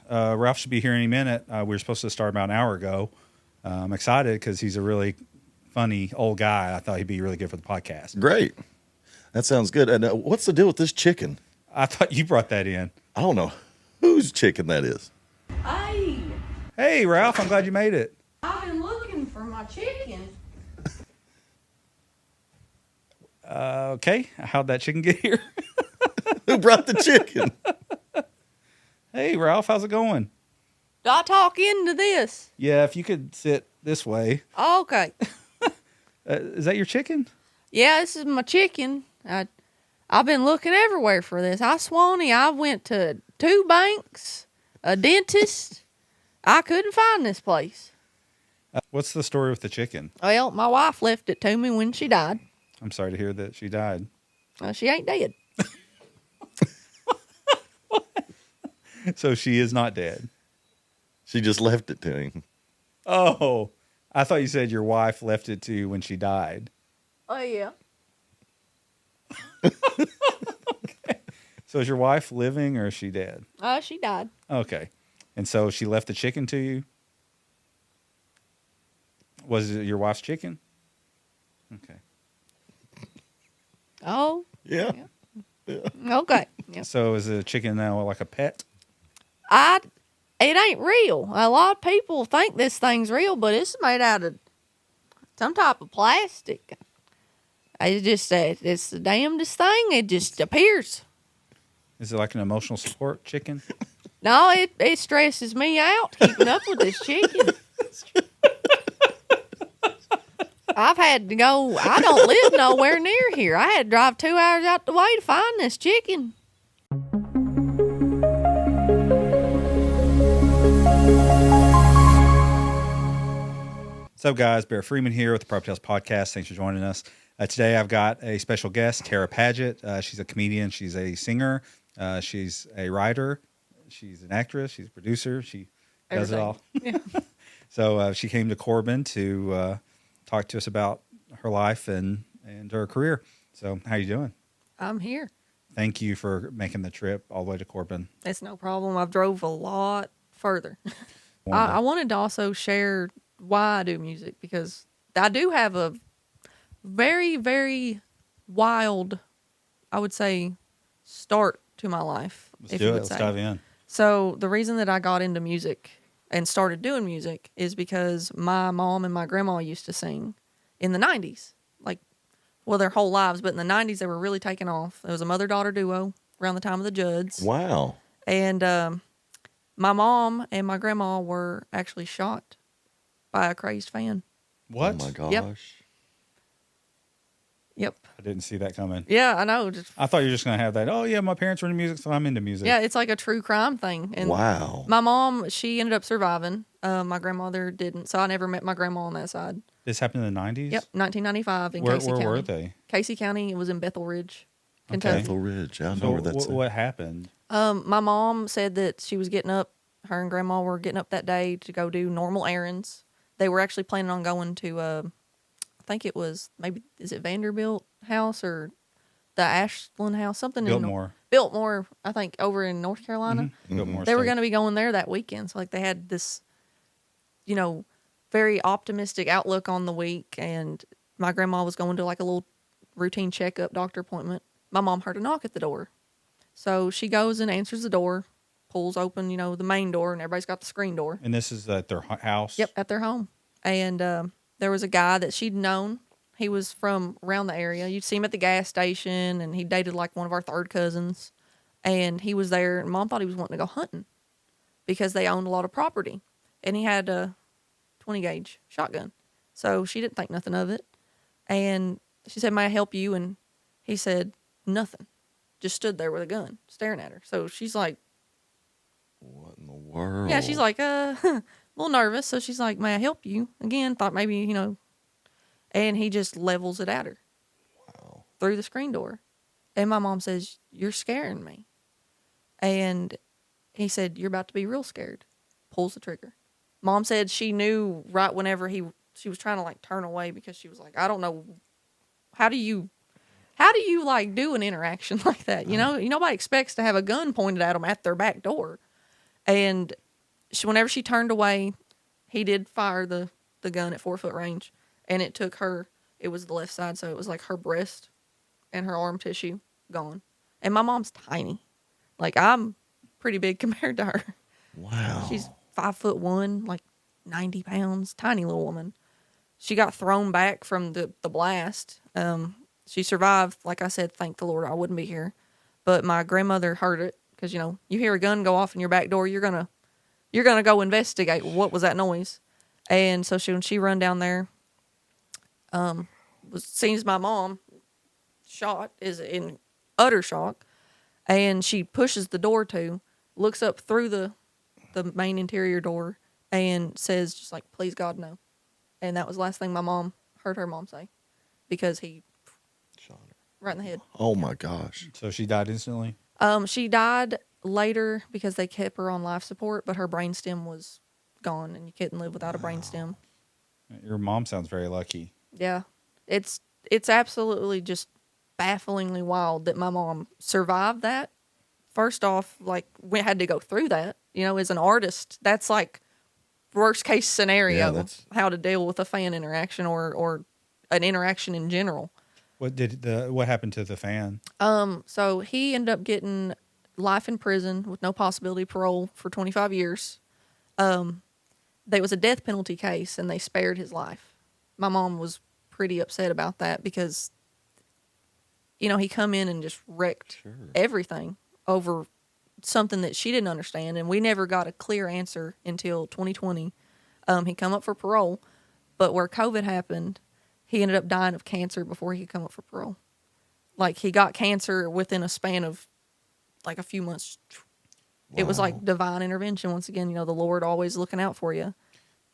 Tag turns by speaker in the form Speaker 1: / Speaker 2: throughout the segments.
Speaker 1: Ralph should be here any minute. We were supposed to start about an hour ago. I'm excited because he's a really funny old guy. I thought he'd be really good for the podcast.
Speaker 2: Great. That sounds good. And what's the deal with this chicken?
Speaker 1: I thought you brought that in.
Speaker 2: I don't know whose chicken that is.
Speaker 1: Hey, Ralph, I'm glad you made it.
Speaker 3: I've been looking for my chicken.
Speaker 1: Okay, how'd that chicken get here?
Speaker 2: Who brought the chicken?
Speaker 1: Hey, Ralph, how's it going?
Speaker 3: Do I talk into this?
Speaker 1: Yeah, if you could sit this way.
Speaker 3: Okay.
Speaker 1: Is that your chicken?
Speaker 3: Yeah, this is my chicken. I've been looking everywhere for this. I went to 2 banks, a dentist. I couldn't find this place.
Speaker 1: What's the story with the chicken?
Speaker 3: Well, my wife left it to me when she died.
Speaker 1: I'm sorry to hear that she died.
Speaker 3: She ain't dead.
Speaker 1: So she is not dead.
Speaker 2: She just left it to him.
Speaker 1: Oh, I thought you said your wife left it to you when she died.
Speaker 3: Oh, yeah.
Speaker 1: Okay. So is your wife living or is she dead?
Speaker 3: She died.
Speaker 1: Okay. And so she left the chicken to you? Was it your wife's chicken? Okay.
Speaker 3: Oh.
Speaker 2: Yeah.
Speaker 3: Okay. Yeah.
Speaker 1: So is the chicken now like a pet?
Speaker 3: It ain't real. A lot of people think this thing's real, but it's made out of some type of plastic. It's the damnedest thing. It just appears.
Speaker 1: Is it like an emotional support chicken?
Speaker 3: No, it stresses me out keeping up with this chicken. I've had to go. I don't live nowhere near here. I had to drive 2 hours out the way to find this chicken.
Speaker 1: What's up, guys? Barrett Freeman here with the PropertyTales podcast. Thanks for joining us. Today I've got a special guest, Tera Padgett. She's a comedian. She's a singer. She's a writer. She's an actress. She's a producer. She does it all.
Speaker 3: Yeah.
Speaker 1: So she came to Corbin to talk to us about her life and her career. So how you doing?
Speaker 3: I'm here.
Speaker 1: Thank you for making the trip all the way to Corbin.
Speaker 3: It's no problem. I've drove a lot further. I wanted to also share why I do music, because I do have a very, very wild, I would say, start to my life.
Speaker 1: Let's do it. Let's dive in.
Speaker 3: So the reason that I got into music and started doing music is because my mom and my grandma used to sing in the 90s. Their whole lives, but in the 90s they were really taking off. It was a mother-daughter duo around the time of the Judds.
Speaker 2: Wow.
Speaker 3: And my mom and my grandma were actually shot by a crazed fan.
Speaker 1: What?
Speaker 2: Oh, my gosh.
Speaker 3: Yep.
Speaker 1: I didn't see that coming.
Speaker 3: Yeah, I know.
Speaker 1: I thought you were just going to have that. Oh, yeah, my parents were into music, so I'm into music.
Speaker 3: Yeah, it's like a true crime thing. And
Speaker 2: wow.
Speaker 3: my mom, she ended up surviving. My grandmother didn't, so I never met my grandma on that side.
Speaker 1: This happened in the 90s?
Speaker 3: Yep, 1995 in Casey County.
Speaker 1: Where were they?
Speaker 3: Casey County. It was in Bethel Ridge,
Speaker 1: Okay.
Speaker 3: Kentucky.
Speaker 2: Bethel Ridge. I know
Speaker 1: So
Speaker 2: where that's at.
Speaker 1: what happened?
Speaker 3: My mom said that she was getting up, her and grandma were getting up that day to go do normal errands. They were actually planning on going to, I think it was, is it Vanderbilt House or the Ashland House? Something
Speaker 1: Biltmore.
Speaker 3: Biltmore, I think, over in North Carolina.
Speaker 1: Mm-hmm. Biltmore
Speaker 3: They were
Speaker 1: State.
Speaker 3: going to be going there that weekend. So, they had this, very optimistic outlook on the week. And my grandma was going to, a little routine checkup, doctor appointment. My mom heard a knock at the door. So, she goes and answers the door, pulls open, the main door, and everybody's got the screen door.
Speaker 1: And this is at their house?
Speaker 3: Yep, at their home. And there was a guy that she'd known. He was from around the area. You'd see him at the gas station, and he dated one of our third cousins. And he was there, and Mom thought he was wanting to go hunting because they owned a lot of property. And he had a 20-gauge shotgun. So she didn't think nothing of it. And she said, "May I help you?" And he said, "Nothing." Just stood there with a gun, staring at her. So she's like,
Speaker 2: What in the world?
Speaker 3: yeah, she's like, a little nervous. So she's like, "May I help you?" Again, thought maybe, and he just levels it at her.
Speaker 2: Wow.
Speaker 3: Through the screen door. And my mom says, "You're scaring me." And he said, "You're about to be real scared." Pulls the trigger. Mom said she knew right whenever she was trying to turn away, because she was like, I don't know, how do you do an interaction like that? Nobody expects to have a gun pointed at them at their back door. And whenever she turned away, he did fire the gun at 4-foot range, and it took her. It was the left side, so it was like her breast and her arm tissue gone. And my mom's tiny, like I'm pretty big compared to her.
Speaker 2: Wow.
Speaker 3: She's 5'1", like 90 pounds, tiny little woman. She got thrown back from the blast. She survived. Like I said, thank the Lord, I wouldn't be here. But my grandmother heard it because, you hear a gun go off in your back door, you're gonna go investigate what was that noise. And so when she run down there, sees my mom shot, is in utter shock, and she pushes the door to, looks up through the main interior door, and says just like, "Please God, no." And that was the last thing my mom heard her mom say, because he
Speaker 2: Shot her
Speaker 3: right in the head.
Speaker 2: Oh my gosh.
Speaker 1: So she died instantly?
Speaker 3: She died later because they kept her on life support, but her brainstem was gone, and you couldn't live without a brainstem.
Speaker 1: Your mom sounds very lucky.
Speaker 3: Yeah. It's absolutely just bafflingly wild that my mom survived that. First off, like, we had to go through that. As an artist, that's like worst case scenario,
Speaker 2: that's...
Speaker 3: how to deal with a fan interaction or an interaction in general.
Speaker 1: What happened to the fan?
Speaker 3: So he ended up getting life in prison with no possibility of parole for 25 years. There was a death penalty case, and they spared his life. My mom was pretty upset about that because, he come in and just wrecked everything over something that she didn't understand, and we never got a clear answer until 2020. He come up for parole, but where COVID happened, he ended up dying of cancer before he could come up for parole. Like, he got cancer within a span of like a few months. Wow. It was like divine intervention. Once again, the Lord always looking out for you.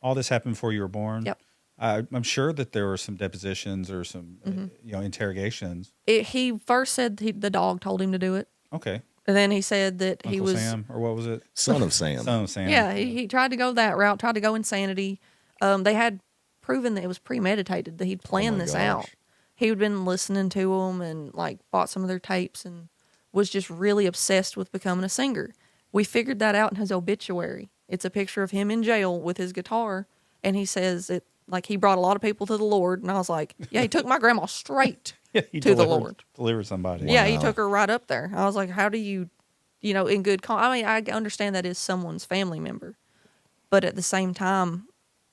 Speaker 1: All this happened before you were born?
Speaker 3: Yep.
Speaker 1: I'm sure that there were some depositions or some interrogations.
Speaker 3: He first said the dog told him to do it.
Speaker 1: Okay.
Speaker 3: And then he said that
Speaker 1: Uncle
Speaker 3: he was
Speaker 1: Sam, or what was it?
Speaker 2: Son of Sam.
Speaker 1: Son of Sam.
Speaker 3: Yeah, he tried to go that route, tried to go insanity. They had proven that it was premeditated, that he'd planned this out. He had been listening to them and like bought some of their tapes and was just really obsessed with becoming a singer. We figured that out in his obituary. It's a picture of him in jail with his guitar, and he says it like he brought a lot of people to the Lord. And I was like, yeah, he took my grandma straight to the Lord.
Speaker 1: Delivered somebody.
Speaker 3: Yeah, he took her right up there. I was like, how do you, in good I understand that is someone's family member, but at the same time,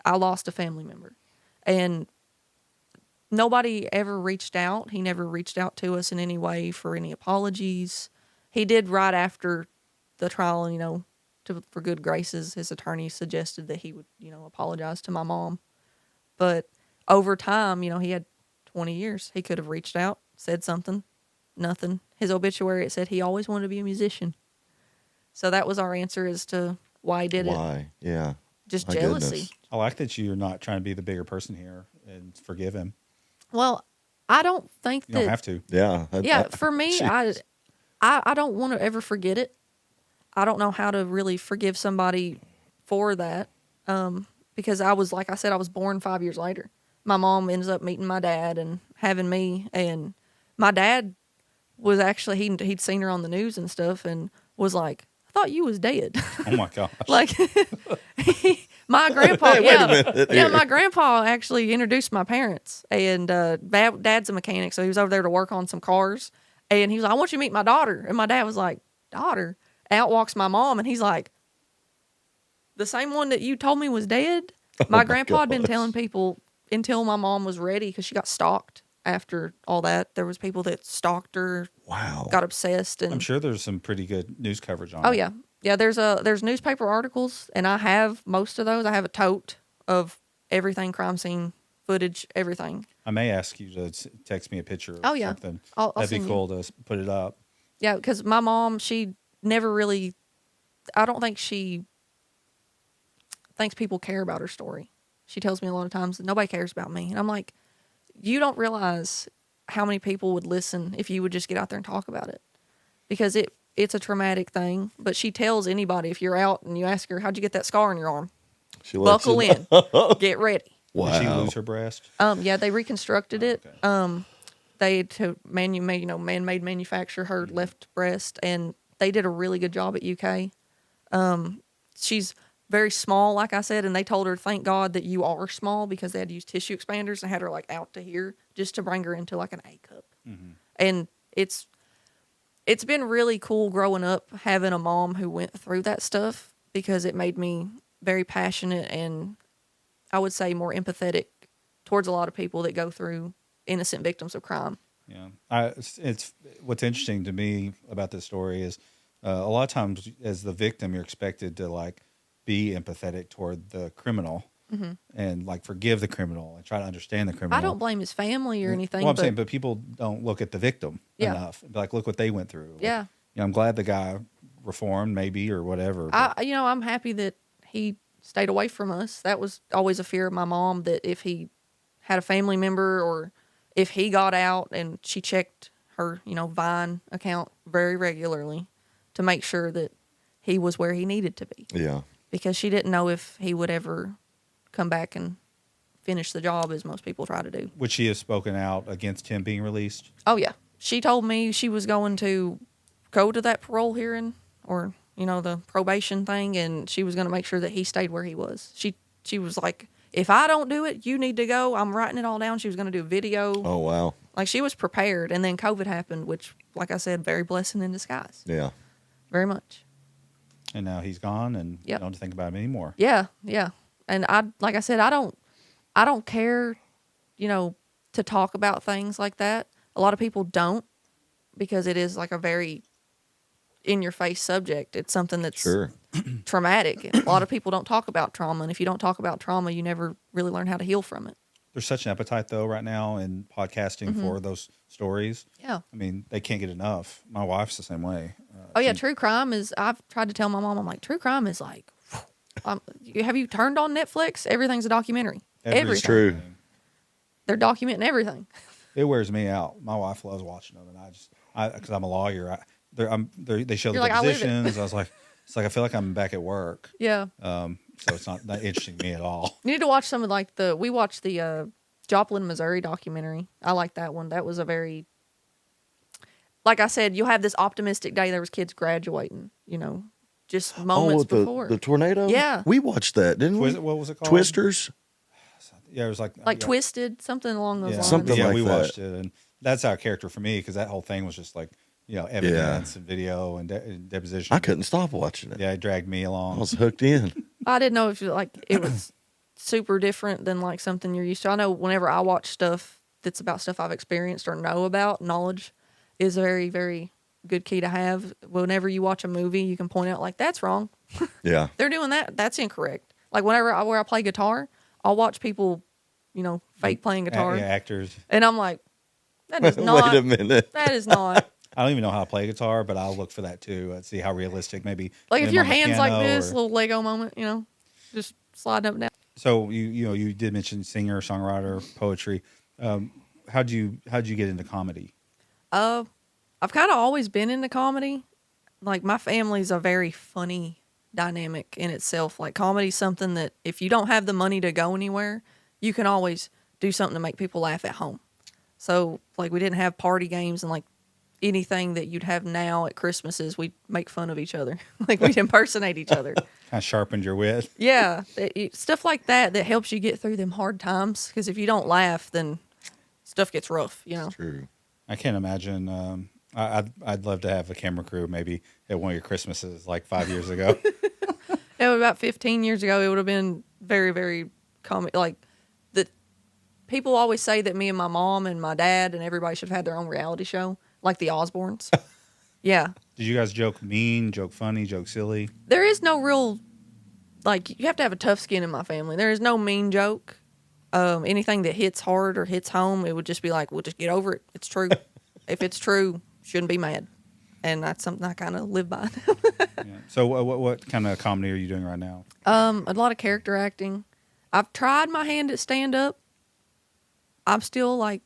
Speaker 3: I lost a family member, and nobody ever reached out. He never reached out to us in any way for any apologies. He did right after the trial, for good graces. His attorney suggested that he would, apologize to my mom. But over time, he had 20 years. He could have reached out, said something, nothing. His obituary, it said he always wanted to be a musician. So that was our answer as to why he did it.
Speaker 2: Why? Yeah.
Speaker 3: Just
Speaker 2: My
Speaker 3: jealousy.
Speaker 2: goodness.
Speaker 1: I like that you're not trying to be the bigger person here and forgive him.
Speaker 3: Well, I don't think
Speaker 1: You don't have to.
Speaker 2: Yeah.
Speaker 3: Yeah, for me, I don't want to ever forget it. I don't know how to really forgive somebody for that. Because I was, like I said, I was born 5 years later. My mom ends up meeting my dad and having me, and my dad was actually, he'd seen her on the news and stuff and was like, I thought you was dead.
Speaker 1: Oh my gosh.
Speaker 3: Like, my grandpa,
Speaker 2: Hey, wait a minute.
Speaker 3: yeah, my grandpa actually introduced my parents, and dad's a mechanic, so he was over there to work on some cars, and he was like, I want you to meet my daughter, and my dad was like, daughter? Out walks my mom, and he's like, the same one that you told me was dead? My grandpa had been telling people until my mom was ready, because she got stalked after all that. There was people that stalked her.
Speaker 2: Wow.
Speaker 3: Got obsessed. And
Speaker 1: I'm sure there's some pretty good news coverage on it.
Speaker 3: Oh, yeah. Yeah, there's newspaper articles, and I have most of those. I have a tote of everything, crime scene footage, everything.
Speaker 1: I may ask you to text me a picture of something.
Speaker 3: I'll
Speaker 1: That'd be
Speaker 3: send
Speaker 1: cool to put it up.
Speaker 3: Yeah, because my mom, she never really, I don't think she thinks people care about her story. She tells me a lot of times that nobody cares about me. And I'm like, you don't realize how many people would listen if you would just get out there and talk about it. Because it's a traumatic thing. But she tells anybody, if you're out and you ask her, how'd you get that scar on your arm?
Speaker 2: She lets
Speaker 3: Buckle
Speaker 2: you
Speaker 3: in. Get ready.
Speaker 2: Wow.
Speaker 1: Did she lose her breast?
Speaker 3: Yeah, they reconstructed it.
Speaker 1: Okay.
Speaker 3: They had to man-made manufacture her left breast, and they did a really good job at UK. she's very small, like I said, and they told her, thank God that you are small, because they had to use tissue expanders and had her like out to here just to bring her into like an A cup. And it's been really cool growing up having a mom who went through that stuff, because it made me very passionate and I would say more empathetic towards a lot of people that go through innocent victims of crime.
Speaker 1: Yeah. It's what's interesting to me about this story is a lot of times as the victim, you're expected to like be empathetic toward the criminal and like forgive the criminal and try to understand the criminal.
Speaker 3: I don't blame his family or anything.
Speaker 1: Well, I'm saying, but people don't look at the victim
Speaker 3: Yeah.
Speaker 1: enough. Like, look what they went through. Like,
Speaker 3: Yeah.
Speaker 1: I'm glad the guy reformed, maybe, or whatever.
Speaker 3: I'm happy that he stayed away from us. That was always a fear of my mom, that if he had a family member or if he got out, and she checked her, Vine account very regularly to make sure that he was where he needed to be.
Speaker 2: Yeah.
Speaker 3: Because she didn't know if he would ever come back and finish the job, as most people try to do.
Speaker 1: Would she have spoken out against him being released?
Speaker 3: Oh, yeah. She told me she was going to go to that parole hearing, or, the probation thing, and she was going to make sure that he stayed where he was. She was like, if I don't do it, you need to go. I'm writing it all down. She was going to do a video.
Speaker 2: Oh, wow.
Speaker 3: Like, she was prepared, and then COVID happened, which, like I said, very blessing in disguise.
Speaker 2: Yeah.
Speaker 3: Very much.
Speaker 1: And now he's gone, and you
Speaker 3: Yep.
Speaker 1: don't think about him anymore.
Speaker 3: Yeah, yeah. And like I said, I don't care, to talk about things like that. A lot of people don't, because it is like a very in-your-face subject. It's something that's
Speaker 2: Sure.
Speaker 3: traumatic. And a lot of people don't talk about trauma, and if you don't talk about trauma, you never really learn how to heal from it.
Speaker 1: There's such an appetite, though, right now in podcasting for those stories.
Speaker 3: Yeah.
Speaker 1: I mean, they can't get enough. My wife's the same way.
Speaker 3: Oh, yeah, true crime is, I've tried to tell my mom, I'm like, true crime is like, have you turned on Netflix? Everything's a documentary. Everything.
Speaker 2: It's true.
Speaker 3: They're documenting everything.
Speaker 1: It wears me out. My wife loves watching them, and because I'm a lawyer, they show the
Speaker 3: You're like, I live it.
Speaker 1: depositions. I was like, it's like I feel like I'm back at work.
Speaker 3: Yeah.
Speaker 1: So it's not interesting to me at all.
Speaker 3: You need to watch some of we watched the Joplin, Missouri documentary. I like that one. That was a very, like I said, you'll have this optimistic day. There was kids graduating, just moments before.
Speaker 2: The tornado?
Speaker 3: Yeah.
Speaker 2: We watched that, didn't we?
Speaker 1: What was it called?
Speaker 2: Twisters?
Speaker 1: Yeah, it was like yeah.
Speaker 3: Twisted, something along those lines.
Speaker 2: Something
Speaker 1: yeah,
Speaker 2: like
Speaker 1: we
Speaker 2: that.
Speaker 1: watched it, and that's our character for me, because that whole thing was just like evidence and video and deposition.
Speaker 2: I couldn't stop watching it.
Speaker 1: Yeah, it dragged me
Speaker 2: I
Speaker 1: along.
Speaker 2: was hooked in.
Speaker 3: I didn't know if it was super different than like something you're used to. I know whenever I watch stuff that's about stuff I've experienced or know about, knowledge is a very, very good key to have. Whenever you watch a movie, you can point out like, that's wrong.
Speaker 2: Yeah.
Speaker 3: They're doing that. That's incorrect. Like where I play guitar, I'll watch people, fake playing guitar.
Speaker 1: Yeah, actors.
Speaker 3: And I'm like, that is not.
Speaker 2: Wait a minute.
Speaker 3: That is not.
Speaker 1: I don't even know how to play guitar, but I'll look for that too. See how realistic. Maybe
Speaker 3: Like if
Speaker 1: them
Speaker 3: your
Speaker 1: on the
Speaker 3: hand's like
Speaker 1: piano
Speaker 3: this,
Speaker 1: or-
Speaker 3: little Lego moment, just sliding up and down.
Speaker 1: So you did mention singer, songwriter, poetry. How'd you get into comedy?
Speaker 3: I've kind of always been into comedy. Like my family's a very funny dynamic in itself. Like comedy's something that if you don't have the money to go anywhere, you can always do something to make people laugh at home. So like we didn't have party games and like anything that you'd have now at Christmases, we'd make fun of each other. Like we'd impersonate each other.
Speaker 1: Kind of sharpened your wit.
Speaker 3: Yeah. Stuff like that helps you get through them hard times. Because if you don't laugh, then stuff gets rough,
Speaker 2: True.
Speaker 1: I can't imagine. I'd love to have a camera crew maybe at one of your Christmases like 5 years ago.
Speaker 3: It was about 15 years ago. It would have been very, very comic. Like the people always say that me and my mom and my dad and everybody should have had their own reality show, like the Osbournes. Yeah.
Speaker 1: Did you guys joke mean, joke funny, joke silly?
Speaker 3: There is no real, like, you have to have a tough skin in my family. There is no mean joke. Anything that hits hard or hits home, it would just be like, we'll just get over it. It's true. If it's true, shouldn't be mad. And that's something I kind of live by.
Speaker 1: Yeah. So what kind of comedy are you doing right now?
Speaker 3: A lot of character acting. I've tried my hand at stand-up. I'm still like,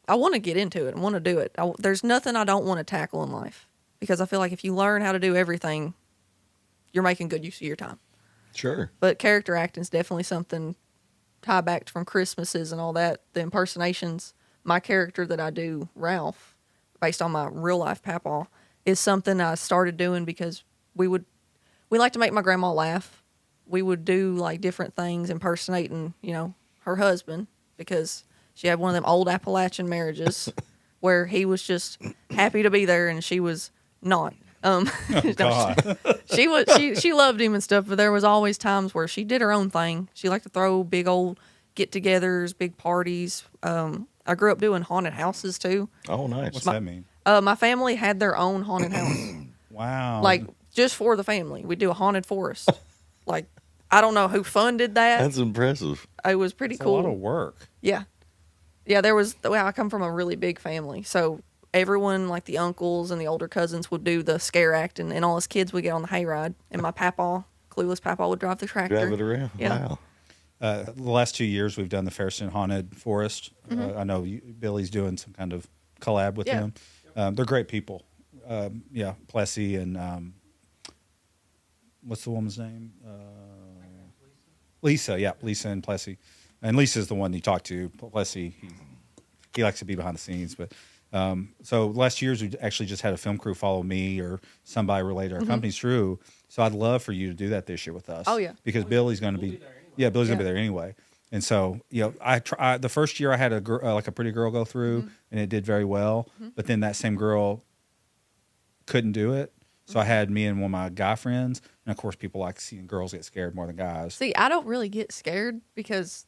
Speaker 3: I want to get into it. I want to do it. There's nothing I don't want to tackle in life. Because I feel like if you learn how to do everything, you're making good use of your time.
Speaker 2: Sure.
Speaker 3: But character acting is definitely something tie back from Christmases and all that. The impersonations, my character that I do, Ralph, based on my real life papaw, is something I started doing because we would we like to make my grandma laugh. We would do like different things impersonating, her husband, because she had one of them old Appalachian marriages where he was just happy to be there and she was not.
Speaker 1: Oh, God.
Speaker 3: She loved him and stuff, but there was always times where she did her own thing. She liked to throw big old get-togethers, big parties. I grew up doing haunted houses too.
Speaker 2: Oh, nice.
Speaker 1: What's that mean?
Speaker 3: My family had their own haunted house,
Speaker 1: Wow.
Speaker 3: like just for the family. We do a haunted forest. Like, I don't know who funded that.
Speaker 2: That's impressive.
Speaker 3: It was pretty
Speaker 1: It's
Speaker 3: cool.
Speaker 1: a lot of work.
Speaker 3: Yeah. Yeah, I come from a really big family. So everyone, like the uncles and the older cousins, would do the scare act, and all us kids would get on the hayride. And my clueless papa, would drive the tractor.
Speaker 2: Drive it around.
Speaker 3: Yeah.
Speaker 2: Wow.
Speaker 1: The last 2 years, we've done the Ferriston Haunted Forest. I know Billy's doing some kind of collab with
Speaker 3: Yeah.
Speaker 1: them. They're great people. Plessy and what's the woman's name? Lisa. Yeah, Lisa and Plessy. And Lisa's the one you talk to. Plessy, he likes to be behind the scenes. But so last year's, we actually just had a film crew follow me or somebody related to our companies through. So I'd love for you to do that this year with us.
Speaker 3: Oh, yeah.
Speaker 1: Because Billy's going to be. Yeah, Billy's gonna be there anyway, and so I the first year I had a pretty girl go through, and it did very well. But then that same girl couldn't do it, so I had me and one of my guy friends, and of course people like seeing girls get scared more than guys.
Speaker 3: See, I don't really get scared because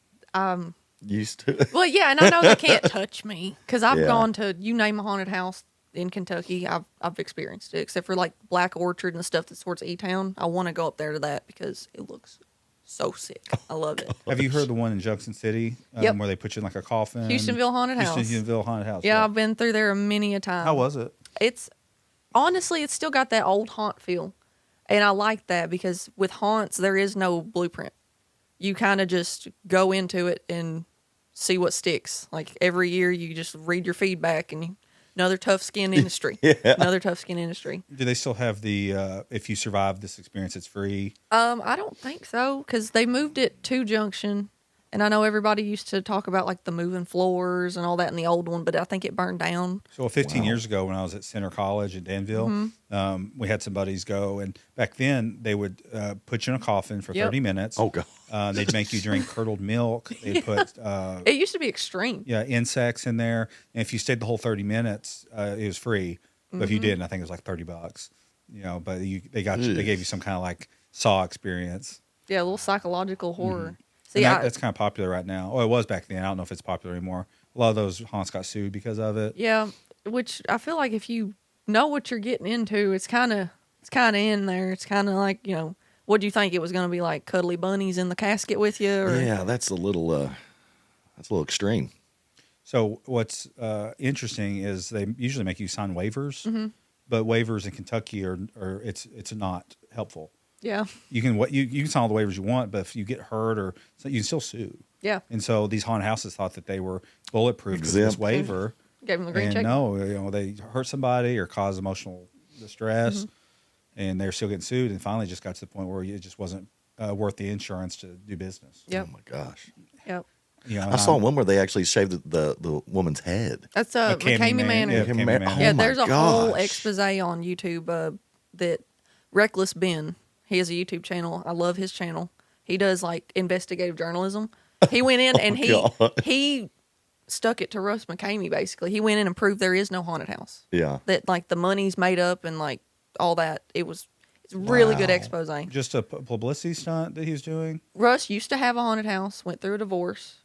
Speaker 2: Used to it.
Speaker 3: well, yeah, and I know they can't touch me because I've
Speaker 2: Yeah.
Speaker 3: gone to, you name a haunted house in Kentucky, I've experienced it, except for like Black Orchard and stuff that's towards E-Town. I want to go up there to that because it looks so sick. I love it.
Speaker 1: Have you heard the one in Junction City
Speaker 3: Yep.
Speaker 1: where they put you in like a coffin?
Speaker 3: Houstonville Haunted House.
Speaker 1: Houstonville Haunted House.
Speaker 3: Yeah, I've been through there many a time.
Speaker 1: How was it?
Speaker 3: It's honestly, it's still got that old haunt feel. And I like that because with haunts, there is no blueprint. You kind of just go into it and see what sticks. Like every year, you just read your feedback and another tough skin industry. Another tough skin industry.
Speaker 1: Do they still have the if you survive this experience, it's free?
Speaker 3: I don't think so because they moved it to Junction. And I know everybody used to talk about like the moving floors and all that in the old one, but I think it burned down.
Speaker 1: So 15 years ago when I was at Center College in Danville, we had some buddies go, and back then they would put you in a coffin for 30 minutes.
Speaker 2: Oh, God.
Speaker 1: They'd make you drink curdled milk. They'd put
Speaker 3: It used to be extreme.
Speaker 1: insects in there, and if you stayed the whole 30 minutes, it was free. But if you didn't, I think it was like $30. But they gave you some kind of like Saw experience.
Speaker 3: Yeah, a little psychological horror. See,
Speaker 1: And that's kind of popular right now. Oh, it was back then. I don't know if it's popular anymore. A lot of those haunts got sued because of it.
Speaker 3: yeah, which I feel like if you know what you're getting into, it's kind of in there. It's kind of like, what do you think it was going to be like? Cuddly bunnies in the casket with you? Or?
Speaker 2: Yeah, that's a little extreme.
Speaker 1: So what's interesting is they usually make you sign waivers, but waivers in Kentucky are it's not helpful.
Speaker 3: Yeah.
Speaker 1: You can sign all the waivers you want, but if you get hurt or so, you can still sue.
Speaker 3: Yeah.
Speaker 1: And so these haunted houses thought that they were bulletproof with this waiver.
Speaker 3: Gave them the green
Speaker 1: And
Speaker 3: check.
Speaker 1: no, they hurt somebody or caused emotional distress, and they're still getting sued. And finally, just got to the point where it just wasn't worth the insurance to do business.
Speaker 3: Yep.
Speaker 2: Oh, my gosh.
Speaker 3: Yep.
Speaker 1: And
Speaker 2: I saw one where they actually shaved the woman's head.
Speaker 3: That's
Speaker 1: McCamey
Speaker 3: McCamey Manor.
Speaker 1: Yeah,
Speaker 3: Yeah,
Speaker 1: McCamey Manor.
Speaker 2: Oh, my
Speaker 3: there's a whole
Speaker 2: gosh.
Speaker 3: expose on YouTube that Reckless Ben, he has a YouTube channel. I love his channel. He does like investigative journalism. He went in and he stuck it to Russ McCamey, basically. He went in and proved there is no haunted house.
Speaker 2: Yeah.
Speaker 3: That like the money's made up and like all that. It's really good expose.
Speaker 1: Just a publicity stunt that he's doing.
Speaker 3: Russ used to have a haunted house, went through a divorce,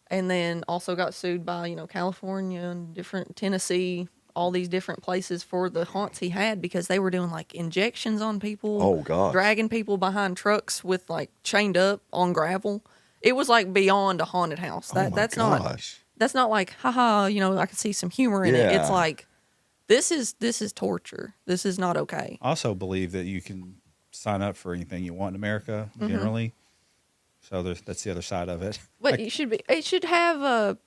Speaker 3: and then also got sued by, California and different Tennessee, all these different places for the haunts he had because they were doing like injections on people.
Speaker 2: Oh, gosh.
Speaker 3: Dragging people behind trucks with like chained up on gravel. It was like beyond a haunted house. That's not like, haha, I can see some humor in it. It's
Speaker 2: Yeah.
Speaker 3: like, this is torture. This is not okay.
Speaker 1: I also believe that you can sign up for anything you want in America generally. So that's the other side of it.
Speaker 3: But it should have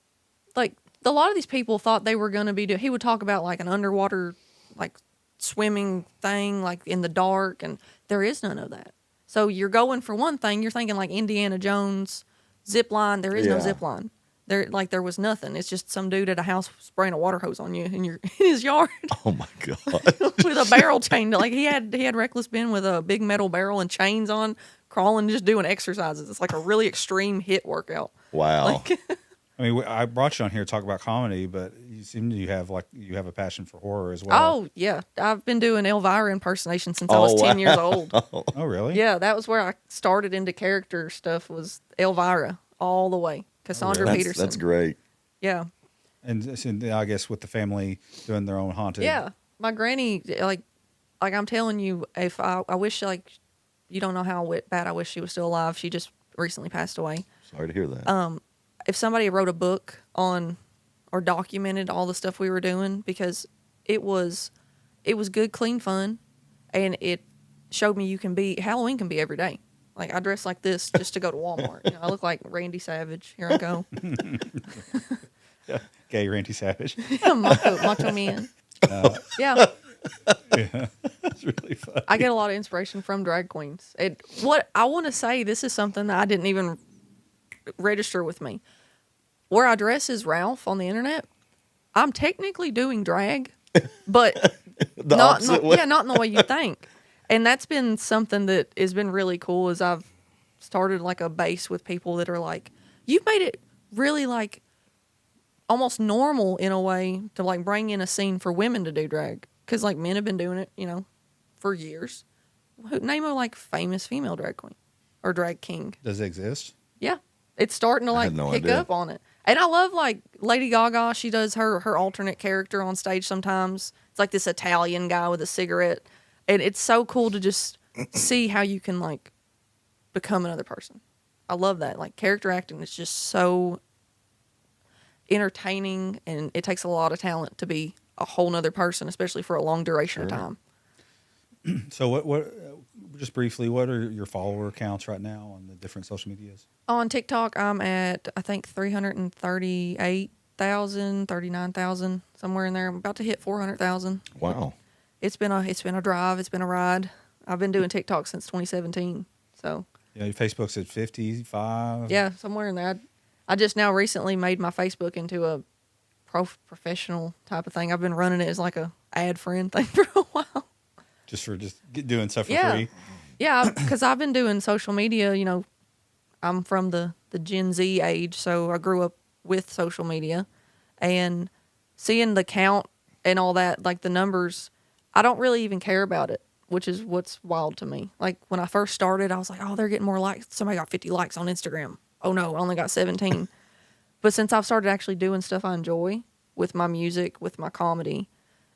Speaker 3: like a lot of these people thought they were going to be he would talk about like an underwater like swimming thing like in the dark, and there is none of that. So you're going for one thing, you're thinking like Indiana Jones zip line. There is no
Speaker 2: Yeah.
Speaker 3: zip line. there was nothing. It's just some dude at a house spraying a water hose on you in his yard
Speaker 2: Oh my God.
Speaker 3: with a barrel chain. Like he had Reckless Ben with a big metal barrel and chains on, crawling, just doing exercises. It's like a really extreme hit workout.
Speaker 2: Wow.
Speaker 3: Like,
Speaker 1: I mean, I brought you on here to talk about comedy, but you seem to have a passion for horror as well.
Speaker 3: oh yeah, I've been doing Elvira impersonation since I was 10 years old.
Speaker 1: Oh, really?
Speaker 3: Yeah, that was where I started into character stuff. Was Elvira all the way. Cassandra Peterson.
Speaker 2: That's great.
Speaker 3: Yeah.
Speaker 1: And so I guess with the family doing their own haunted.
Speaker 3: Yeah. My granny, like I'm telling you, if I wish, like, you don't know how bad I wish she was still alive. She just recently passed away.
Speaker 2: Sorry to hear that.
Speaker 3: If somebody wrote a book on or documented all the stuff we were doing, because it was good, clean fun, and it showed me Halloween can be every day. Like, I dress like this just to go to Walmart. I look like Randy Savage. Here I go.
Speaker 1: Gay Randy Savage.
Speaker 3: Macho man. Yeah.
Speaker 1: Yeah. That's really funny.
Speaker 3: I get a lot of inspiration from drag queens. What I want to say, this is something that I didn't even register with me. Where I dress as Ralph on the internet, I'm technically doing drag, but not in the way you think. And that's been something that has been really cool. Is I've started like a base with people that are like, you've made it really like almost normal in a way to like bring in a scene for women to do drag. Because like men have been doing it, for years. Name a like famous female drag queen or drag king.
Speaker 1: Does it exist?
Speaker 3: Yeah. It's starting to like pick up on it. And I love like Lady Gaga. She does her alternate character on stage sometimes. It's like this Italian guy with a cigarette. And it's so cool to just see how you can like become another person. I love that. Like character acting is just so entertaining, and it takes a lot of talent to be a whole nother person, especially for a long duration of time.
Speaker 1: So what just briefly, what are your follower counts right now on the different social medias?
Speaker 3: On TikTok, I'm at, I think, 338,000, 39,000, somewhere in there. I'm about to hit 400,000.
Speaker 2: Wow.
Speaker 3: It's been a drive. It's been a ride. I've been doing TikTok since 2017. So
Speaker 1: Yeah, your Facebook's at 55.
Speaker 3: yeah, somewhere in there. I just now recently made my Facebook into a professional type of thing. I've been running it as like a ad friend thing for a while.
Speaker 1: Just doing stuff for free.
Speaker 3: Yeah, because I've been doing social media. I'm from the Gen Z age, so I grew up with social media, and seeing the count and all that, like the numbers, I don't really even care about it, which is what's wild to me. Like when I first started, I was like, oh, they're getting more likes. Somebody got 50 likes on Instagram. Oh no, I only got 17. But since I've started actually doing stuff I enjoy with my music, with my comedy,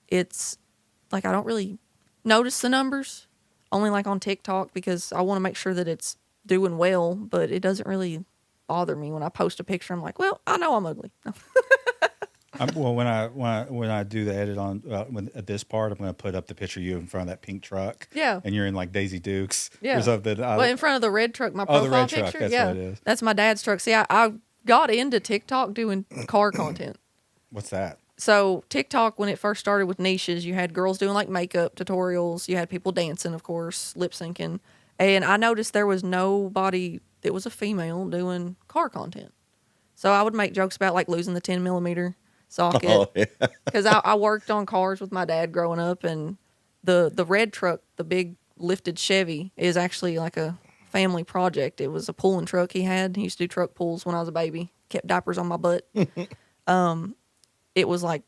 Speaker 3: it's like I don't really notice the numbers, only like on TikTok, because I want to make sure that it's doing well, but it doesn't really bother me when I post a picture. I'm like, well, I know I'm ugly.
Speaker 1: Well, when I do the edit on at this part, I'm going to put up the picture of you in front of that pink truck.
Speaker 3: Yeah.
Speaker 1: And you're in like Daisy Dukes.
Speaker 3: Yeah.
Speaker 1: Or something.
Speaker 3: Well, in front of the red truck, my profile
Speaker 1: the red
Speaker 3: picture.
Speaker 1: truck. That's
Speaker 3: yeah.
Speaker 1: what it is.
Speaker 3: That's my dad's truck. See, I got into TikTok doing car content.
Speaker 1: What's that?
Speaker 3: So TikTok, when it first started with niches, you had girls doing like makeup tutorials. You had people dancing, of course, lip syncing. And I noticed there was nobody that was a female doing car content. So I would make jokes about like losing the 10 millimeter socket.
Speaker 2: Oh, yeah.
Speaker 3: Because I worked on cars with my dad growing up, and the red truck, the big lifted Chevy, is actually like a family project. It was a pulling truck he had. He used to do truck pulls when I was a baby. Kept diapers on my butt. It was like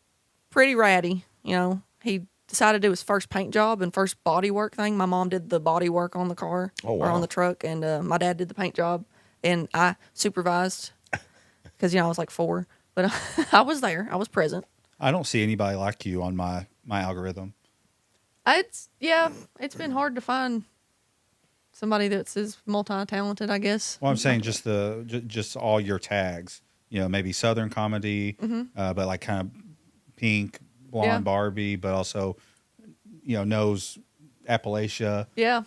Speaker 3: pretty ratty, He decided to do his first paint job and first body work thing. My mom did the body work on the car or on the truck, and my dad did the paint job, and I supervised because I was like 4, but I was there. I was present.
Speaker 1: I don't see anybody like you on my algorithm.
Speaker 3: It's been hard to find somebody that's as multi-talented, I guess.
Speaker 1: Well, I'm saying just all your tags. Maybe Southern comedy, but like kind of pink, blonde Barbie, but also, knows Appalachia.
Speaker 3: Yeah.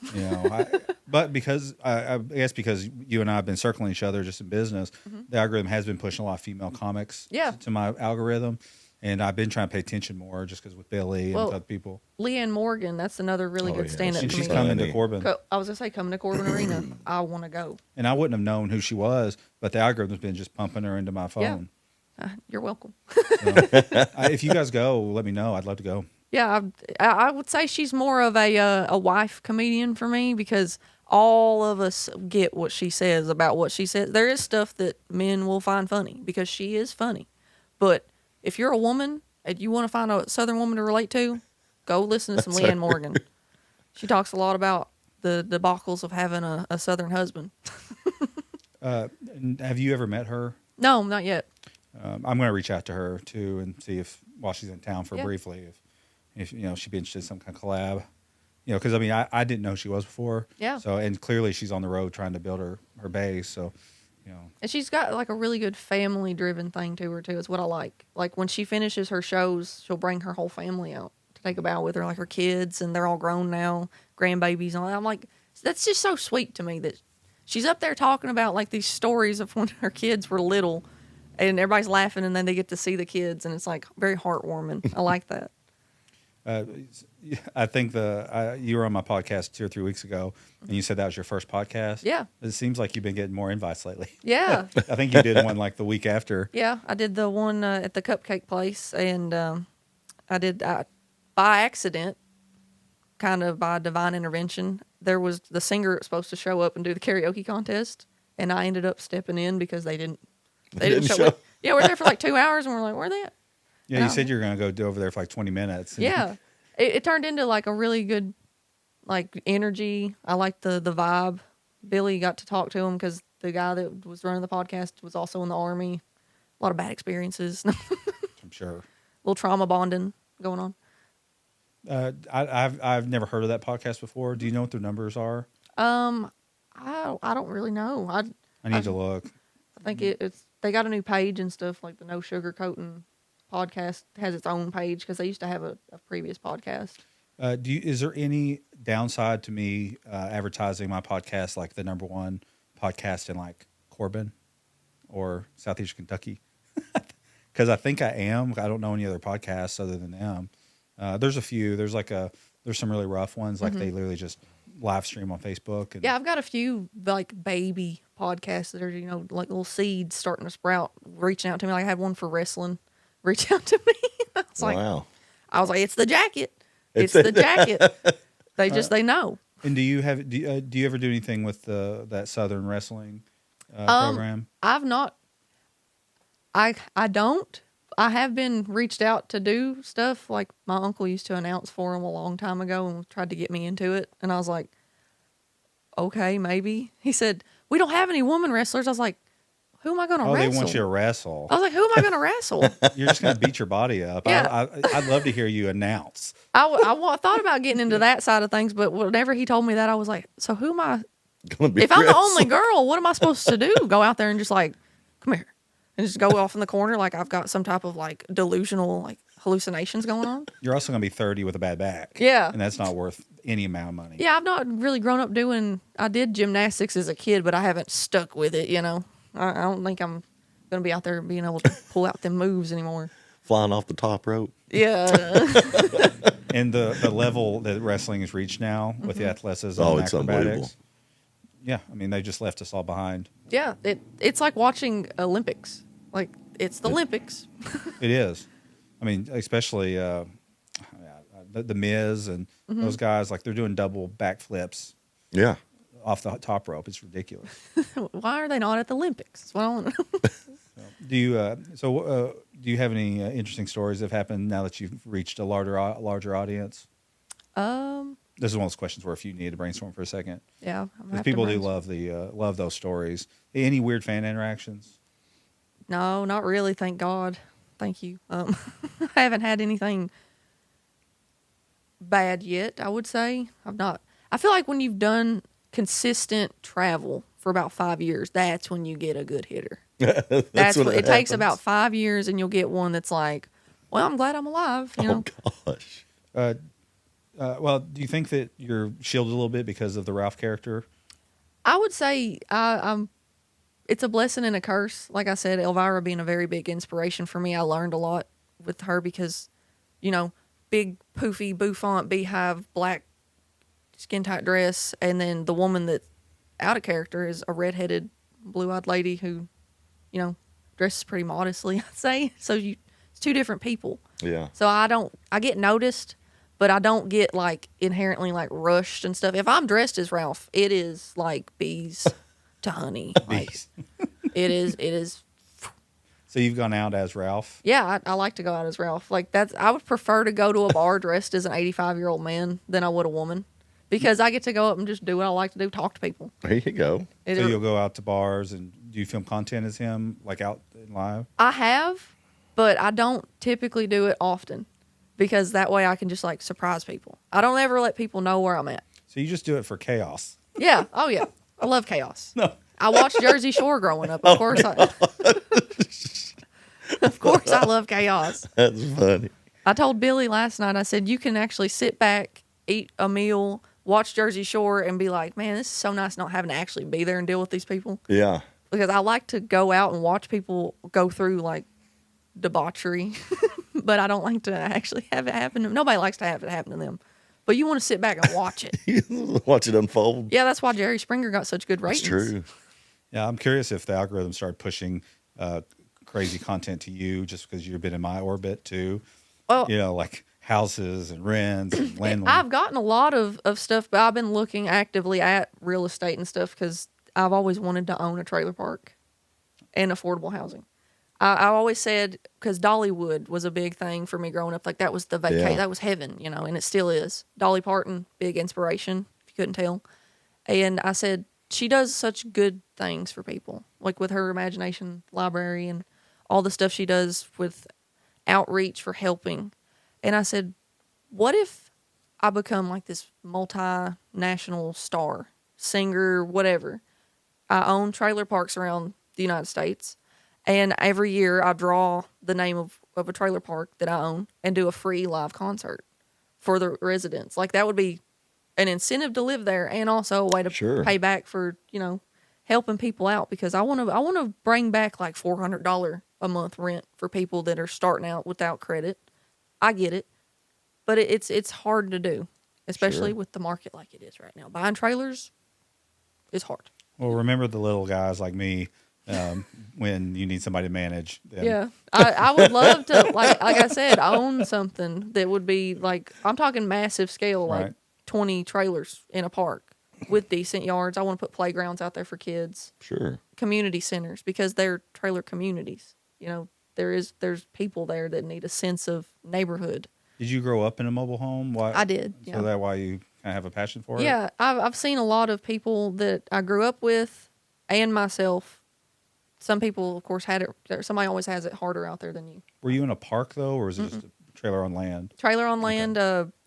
Speaker 1: But because I guess because you and I have been circling each other just in business, the algorithm has been pushing a lot of female comics to my algorithm. and I've been trying to pay attention more just because with Billy and with other people.
Speaker 3: Leanne Morgan, that's another really good stand-up
Speaker 1: And she's
Speaker 3: comedian.
Speaker 1: coming to Corbin.
Speaker 3: I was gonna say coming to Corbin Arena. I want to go.
Speaker 1: And I wouldn't have known who she was, but the algorithm's been just pumping her into my phone.
Speaker 3: You're welcome.
Speaker 1: If you guys go, let me know. I'd love to go.
Speaker 3: Yeah, I would say she's more of a wife comedian for me because all of us get what she says about what she says. There is stuff that men will find funny because she is funny. But if you're a woman and you want to find a Southern woman to relate to, go listen to some Leanne Morgan. She talks a lot about the debacles of having a Southern husband.
Speaker 1: Have you ever met her?
Speaker 3: No, not yet.
Speaker 1: I'm going to reach out to her too and see if while she's in town for briefly, if she'd be interested in some kind of collab. Because I mean, I didn't know she was before.
Speaker 3: Yeah.
Speaker 1: So and clearly she's on the road trying to build her base. So,
Speaker 3: And she's got like a really good family driven thing to her too. Is what I like. Like when she finishes her shows, she'll bring her whole family out to take a bow with her, like her kids, and they're all grown now, grandbabies and all that. I'm like, that's just so sweet to me that she's up there talking about like these stories of when her kids were little. And everybody's laughing, and then they get to see the kids, and it's like very heartwarming. I like that.
Speaker 1: I think you were on my podcast 2 or 3 weeks ago, and you said that was your first podcast.
Speaker 3: Yeah.
Speaker 1: It seems like you've been getting more invites lately.
Speaker 3: Yeah.
Speaker 1: I think you did one like the week after.
Speaker 3: Yeah, I did the one at the cupcake place, and I did by accident, kind of by divine intervention. There was the singer that was supposed to show up and do the karaoke contest, and I ended up stepping in because they didn't show up. Yeah, we're there for like 2 hours, and we're like, where are they at?
Speaker 1: Yeah, you said you were going to go over there for like 20 minutes.
Speaker 3: Yeah. It turned into like a really good like energy. I liked the vibe. Billy got to talk to him because the guy that was running the podcast was also in the Army. A lot of bad experiences.
Speaker 1: I'm sure.
Speaker 3: A little trauma bonding going on.
Speaker 1: I've never heard of that podcast before. Do you know what their numbers are?
Speaker 3: I don't really know.
Speaker 1: I need to look.
Speaker 3: I think it's they got a new page and stuff, like the No Sugarcoating podcast has its own page because they used to have a previous podcast.
Speaker 1: Is there any downside to me advertising my podcast like the #1 podcast in like Corbin or Southeast Kentucky? Because I think I am. I don't know any other podcasts other than them. There's a few. There's some really rough ones. Like they literally just live stream on Facebook. And
Speaker 3: yeah, I've got a few like baby podcasts that are like little seeds starting to sprout, reaching out to me. Like I had one for wrestling, reach out to me. I was like, it's the jacket. It's the jacket. They know.
Speaker 1: And do you ever do anything with that Southern wrestling program?
Speaker 3: I've not. I don't. I have been reached out to do stuff. Like my uncle used to announce for him a long time ago and tried to get me into it. And I was like, okay, maybe. He said, we don't have any woman wrestlers. I was like, who am I going to wrestle?
Speaker 1: They want you to wrestle.
Speaker 3: I was like, who am I going to wrestle?
Speaker 1: You're just going to beat your body up.
Speaker 3: Yeah.
Speaker 1: I'd love to hear you announce.
Speaker 3: I thought about getting into that side of things, but whenever he told me that, I was like, so who am I? If I'm the only girl, what am I supposed to do? Go out there and just like, come here. And just go off in the corner like I've got some type of like delusional like hallucinations going on.
Speaker 1: You're also going to be 30 with a bad back.
Speaker 3: Yeah.
Speaker 1: And that's not worth any amount of money.
Speaker 3: Yeah, I've not really grown up I did gymnastics as a kid, but I haven't stuck with it, I don't think I'm going to be out there being able to pull out them moves anymore.
Speaker 2: Flying off the top rope.
Speaker 3: Yeah.
Speaker 1: And the level that wrestling has reached now with the athleticism and
Speaker 2: it's unbelievable.
Speaker 1: acrobatics. Yeah, I mean, they just left us all behind.
Speaker 3: Yeah, it's like watching Olympics. Like, it's the Olympics.
Speaker 1: It is. I mean, especially the Miz and those guys, like they're doing double backflips
Speaker 2: Yeah.
Speaker 1: off the top rope. It's ridiculous.
Speaker 3: Why are they not at the Olympics? That's what I want to know.
Speaker 1: Do you have any interesting stories that have happened now that you've reached a larger audience? This is one of those questions where if you need to brainstorm for a second.
Speaker 3: Yeah.
Speaker 1: Because people do love those stories. Any weird fan interactions?
Speaker 3: No, not really. Thank God. Thank you. I haven't had anything bad yet, I would say. I feel like when you've done consistent travel for about 5 years, that's when you get a good hitter.
Speaker 2: That's when
Speaker 3: it takes about 5 years and you'll get one that's like, well, I'm glad I'm alive. You know?
Speaker 2: Gosh.
Speaker 1: Well, do you think that you're shielded a little bit because of the Ralph character?
Speaker 3: I would say it's a blessing and a curse. Like I said, Elvira being a very big inspiration for me. I learned a lot with her because, you know, big poofy bouffant beehive black skin tight dress, and then the woman that's out of character is a redheaded, blue eyed lady who, you know, dresses pretty modestly, I'd say. So it's two different people.
Speaker 2: Yeah.
Speaker 3: So I get noticed, but I don't get like inherently like rushed and stuff. If I'm dressed as Ralph, it is like bees to honey. Like,
Speaker 1: Bees.
Speaker 3: it is.
Speaker 1: So you've gone out as Ralph.
Speaker 3: Yeah, I like to go out as Ralph. Like I would prefer to go to a bar dressed as an 85-year-old man than I would a woman, because I get to go up and just do what I like to do, talk to people.
Speaker 2: There you go.
Speaker 1: So you'll go out to bars, and do you film content as him, like out in live?
Speaker 3: I have, but I don't typically do it often, because that way I can just like surprise people. I don't ever let people know where I'm at.
Speaker 1: So you just do it for chaos.
Speaker 3: Yeah. Oh yeah. I love chaos.
Speaker 1: No.
Speaker 3: I watched Jersey Shore growing up. Of course I love chaos.
Speaker 2: That's funny.
Speaker 3: I told Billy last night, I said, you can actually sit back, eat a meal, watch Jersey Shore, and be like, man, this is so nice not having to actually be there and deal with these people.
Speaker 2: Yeah.
Speaker 3: Because I like to go out and watch people go through like debauchery, but I don't like to actually have it happen to them. Nobody likes to have it happen to them. But you want to sit back and watch it.
Speaker 2: Watch it unfold.
Speaker 3: Yeah, that's why Jerry Springer got such good ratings.
Speaker 2: That's true.
Speaker 1: Yeah, I'm curious if the algorithm started pushing crazy content to you just because you've been in my orbit too.
Speaker 3: Well,
Speaker 1: You know, like houses and rents and land.
Speaker 3: I've gotten a lot of stuff, but I've been looking actively at real estate and stuff because I've always wanted to own a trailer park and affordable housing. I always said, because Dollywood was a big thing for me growing up. Like that was the
Speaker 2: Yeah.
Speaker 3: that was heaven, you know, and it still is. Dolly Parton, big inspiration, if you couldn't tell. And I said, she does such good things for people, like with her imagination library and all the stuff she does with outreach for helping. And I said, what if I become like this multinational star, singer, whatever? I own trailer parks around the United States, and every year I draw the name of a trailer park that I own and do a free live concert for the residents. Like that would be an incentive to live there, and also a way to
Speaker 2: Sure.
Speaker 3: pay back for, you know, helping people out, because I want to bring back like $400 a month rent for people that are starting out without credit. I get it, but it's hard to do, especially
Speaker 2: Sure.
Speaker 3: with the market like it is right now. Buying trailers is hard.
Speaker 1: Well, remember the little guys like me when you need somebody to manage them.
Speaker 3: Yeah, I would love to, like I said, own something that would be like, I'm talking massive scale, like
Speaker 1: Right.
Speaker 3: 20 trailers in a park with decent yards. I want to put playgrounds out there for kids,
Speaker 2: Sure.
Speaker 3: community centers, because they're trailer communities. You know, there's people there that need a sense of neighborhood.
Speaker 1: Did you grow up in a mobile home? Why?
Speaker 3: I did.
Speaker 1: So
Speaker 3: Yeah.
Speaker 1: that why you kind of have a passion for it?
Speaker 3: Yeah, I've seen a lot of people that I grew up with and myself. Some people, of course, had it. Somebody always has it harder out there than you.
Speaker 1: Were you in a park though, or was it just a trailer on land?
Speaker 3: Trailer on land,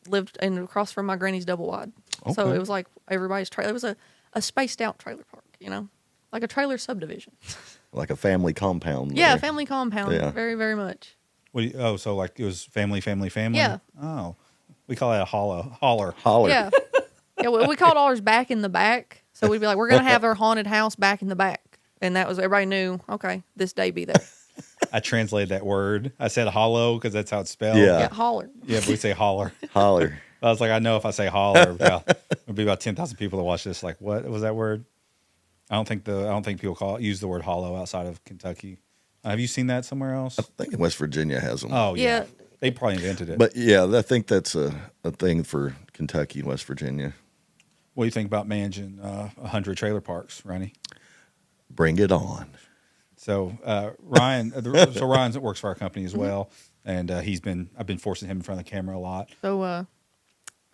Speaker 3: lived across from my granny's double wide. So
Speaker 2: Okay.
Speaker 3: it was like everybody's trailer. It was a spaced out trailer park, you know, like a trailer subdivision.
Speaker 2: Like a family compound.
Speaker 3: Yeah,
Speaker 2: there.
Speaker 3: family compound.
Speaker 2: Yeah.
Speaker 3: Very, very much.
Speaker 1: What do you, so like it was family?
Speaker 3: Yeah.
Speaker 1: Oh, we call that a holler.
Speaker 2: Holler.
Speaker 3: Yeah. Yeah, we called ours back in the back. So we'd be like, we're going to have our haunted house back in the back. And that was, everybody knew, okay, this day be there.
Speaker 1: I translated that word. I said hollow because that's how it's spelled.
Speaker 2: Yeah.
Speaker 3: Yeah, holler.
Speaker 1: Yeah, but we say holler.
Speaker 2: Holler.
Speaker 1: I was like, I know if I say holler, there'll be about 10,000 people that watch this. Like, what was that word? I don't think people use the word hollow outside of Kentucky. Have you seen that somewhere else?
Speaker 2: I think West Virginia has them.
Speaker 1: Oh yeah,
Speaker 3: Yeah.
Speaker 1: they probably invented it.
Speaker 2: But yeah, I think that's a thing for Kentucky and West Virginia.
Speaker 1: What do you think about managing 100 trailer parks, Ronnie?
Speaker 2: Bring it on.
Speaker 1: So Ryan, Ryan works for our company as well, and I've been forcing him in front of the camera a lot.
Speaker 3: So,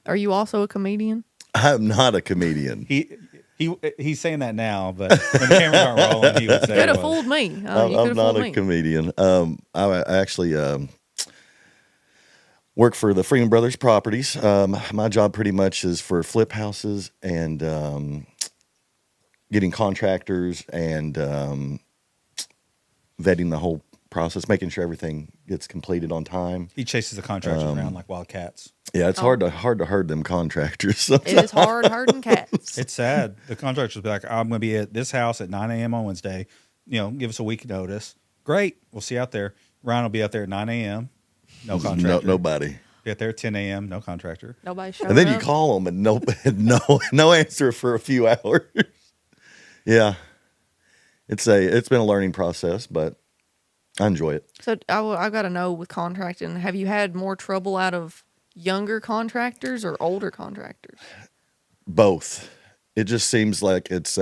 Speaker 3: are you also a comedian?
Speaker 2: I'm not a comedian.
Speaker 1: He's saying that now, but when the cameras aren't rolling, he would say
Speaker 3: Could have
Speaker 1: he was.
Speaker 3: fooled me. You
Speaker 2: I'm
Speaker 3: could have
Speaker 2: not
Speaker 3: fooled
Speaker 2: a
Speaker 3: me.
Speaker 2: comedian. I actually work for the Freeman Brothers Properties. My job pretty much is for flip houses and getting contractors and vetting the whole process, making sure everything gets completed on time.
Speaker 1: He chases the contractors around like wild cats.
Speaker 2: Yeah, it's hard to herd them contractors. sometimes.
Speaker 3: It is hard herding cats.
Speaker 1: It's sad. The contractors will be like, I'm going to be at this house at 9 a.m. on Wednesday. You know, give us a week notice. Great. We'll see you out there. Ryan will be out there at 9 a.m. no contractor.
Speaker 2: Nobody.
Speaker 1: Get there 10 a.m. No contractor.
Speaker 3: Nobody showed
Speaker 2: And then
Speaker 3: up.
Speaker 2: you call them and no answer for a few hours. Yeah, it's been a learning process, but I enjoy it.
Speaker 3: So I got to know with contracting, have you had more trouble out of younger contractors or older contractors?
Speaker 2: Both. It just seems like it's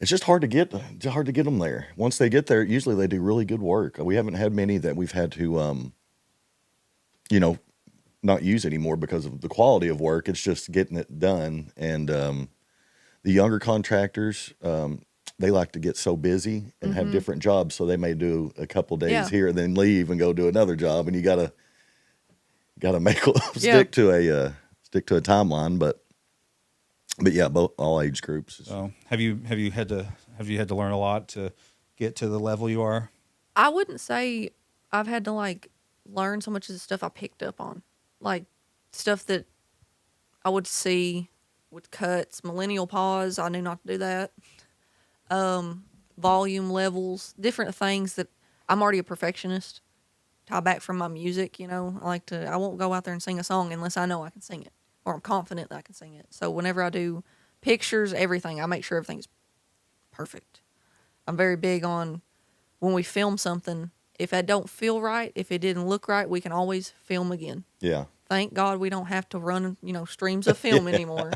Speaker 2: just hard to get them there. Once they get there, usually they do really good work. We haven't had many that we've had to, not use anymore because of the quality of work. It's just getting it done. And the younger contractors, they like to get so busy and have different jobs, so they may do a couple days here and then leave and go do another job. And you gotta make stick to a timeline, but yeah, all age groups.
Speaker 1: So have you had to learn a lot to get to the level you are?
Speaker 3: I wouldn't say I've had to like learn so much of the stuff I picked up on, like stuff that I would see with cuts, millennial pause. I knew not to do that. Volume levels, different things that I'm already a perfectionist. Tie back from my music, I won't go out there and sing a song unless I know I can sing it or I'm confident that I can sing it. So whenever I do pictures, everything, I make sure everything's perfect. I'm very big on when we film something, if I don't feel right, if it didn't look right, we can always film again.
Speaker 2: Yeah.
Speaker 3: Thank God we don't have to run, streams of film anymore.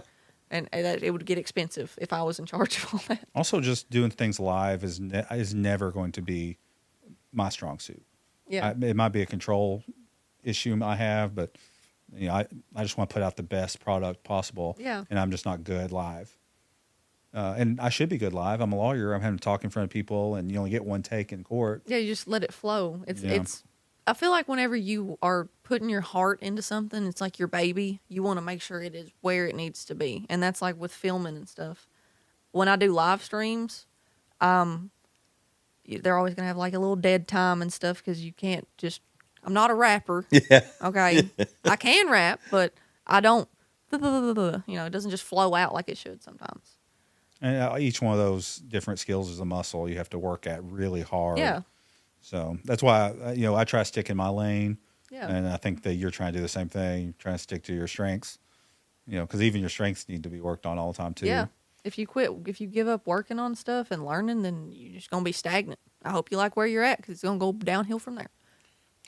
Speaker 3: And that it would get expensive if I was in charge of all that.
Speaker 1: Also, just doing things live is never going to be my strong suit.
Speaker 3: Yeah.
Speaker 1: It might be a control issue I have, but I just want to put out the best product possible.
Speaker 3: Yeah.
Speaker 1: And I'm just not good live. And I should be good live. I'm a lawyer. I'm having to talk in front of people, and you only get one take in court.
Speaker 3: Yeah, you just let it flow. I feel like whenever you are putting your heart into something, it's like your baby. You want to make sure it is where it needs to be. And that's like with filming and stuff. When I do live streams, they're always going to have like a little dead time and stuff because you can't just, I'm not a rapper.
Speaker 2: Yeah.
Speaker 3: Okay. I can rap, but I don't, it doesn't just flow out like it should sometimes.
Speaker 1: And each one of those different skills is a muscle you have to work at really hard.
Speaker 3: Yeah.
Speaker 1: So that's why, I try to stick in my lane.
Speaker 3: Yeah.
Speaker 1: And I think that you're trying to do the same thing. You're trying to stick to your strengths, because even your strengths need to be worked on all the time too.
Speaker 3: Yeah. If you give up working on stuff and learning, then you're just going to be stagnant. I hope you like where you're at because it's going to go downhill from there.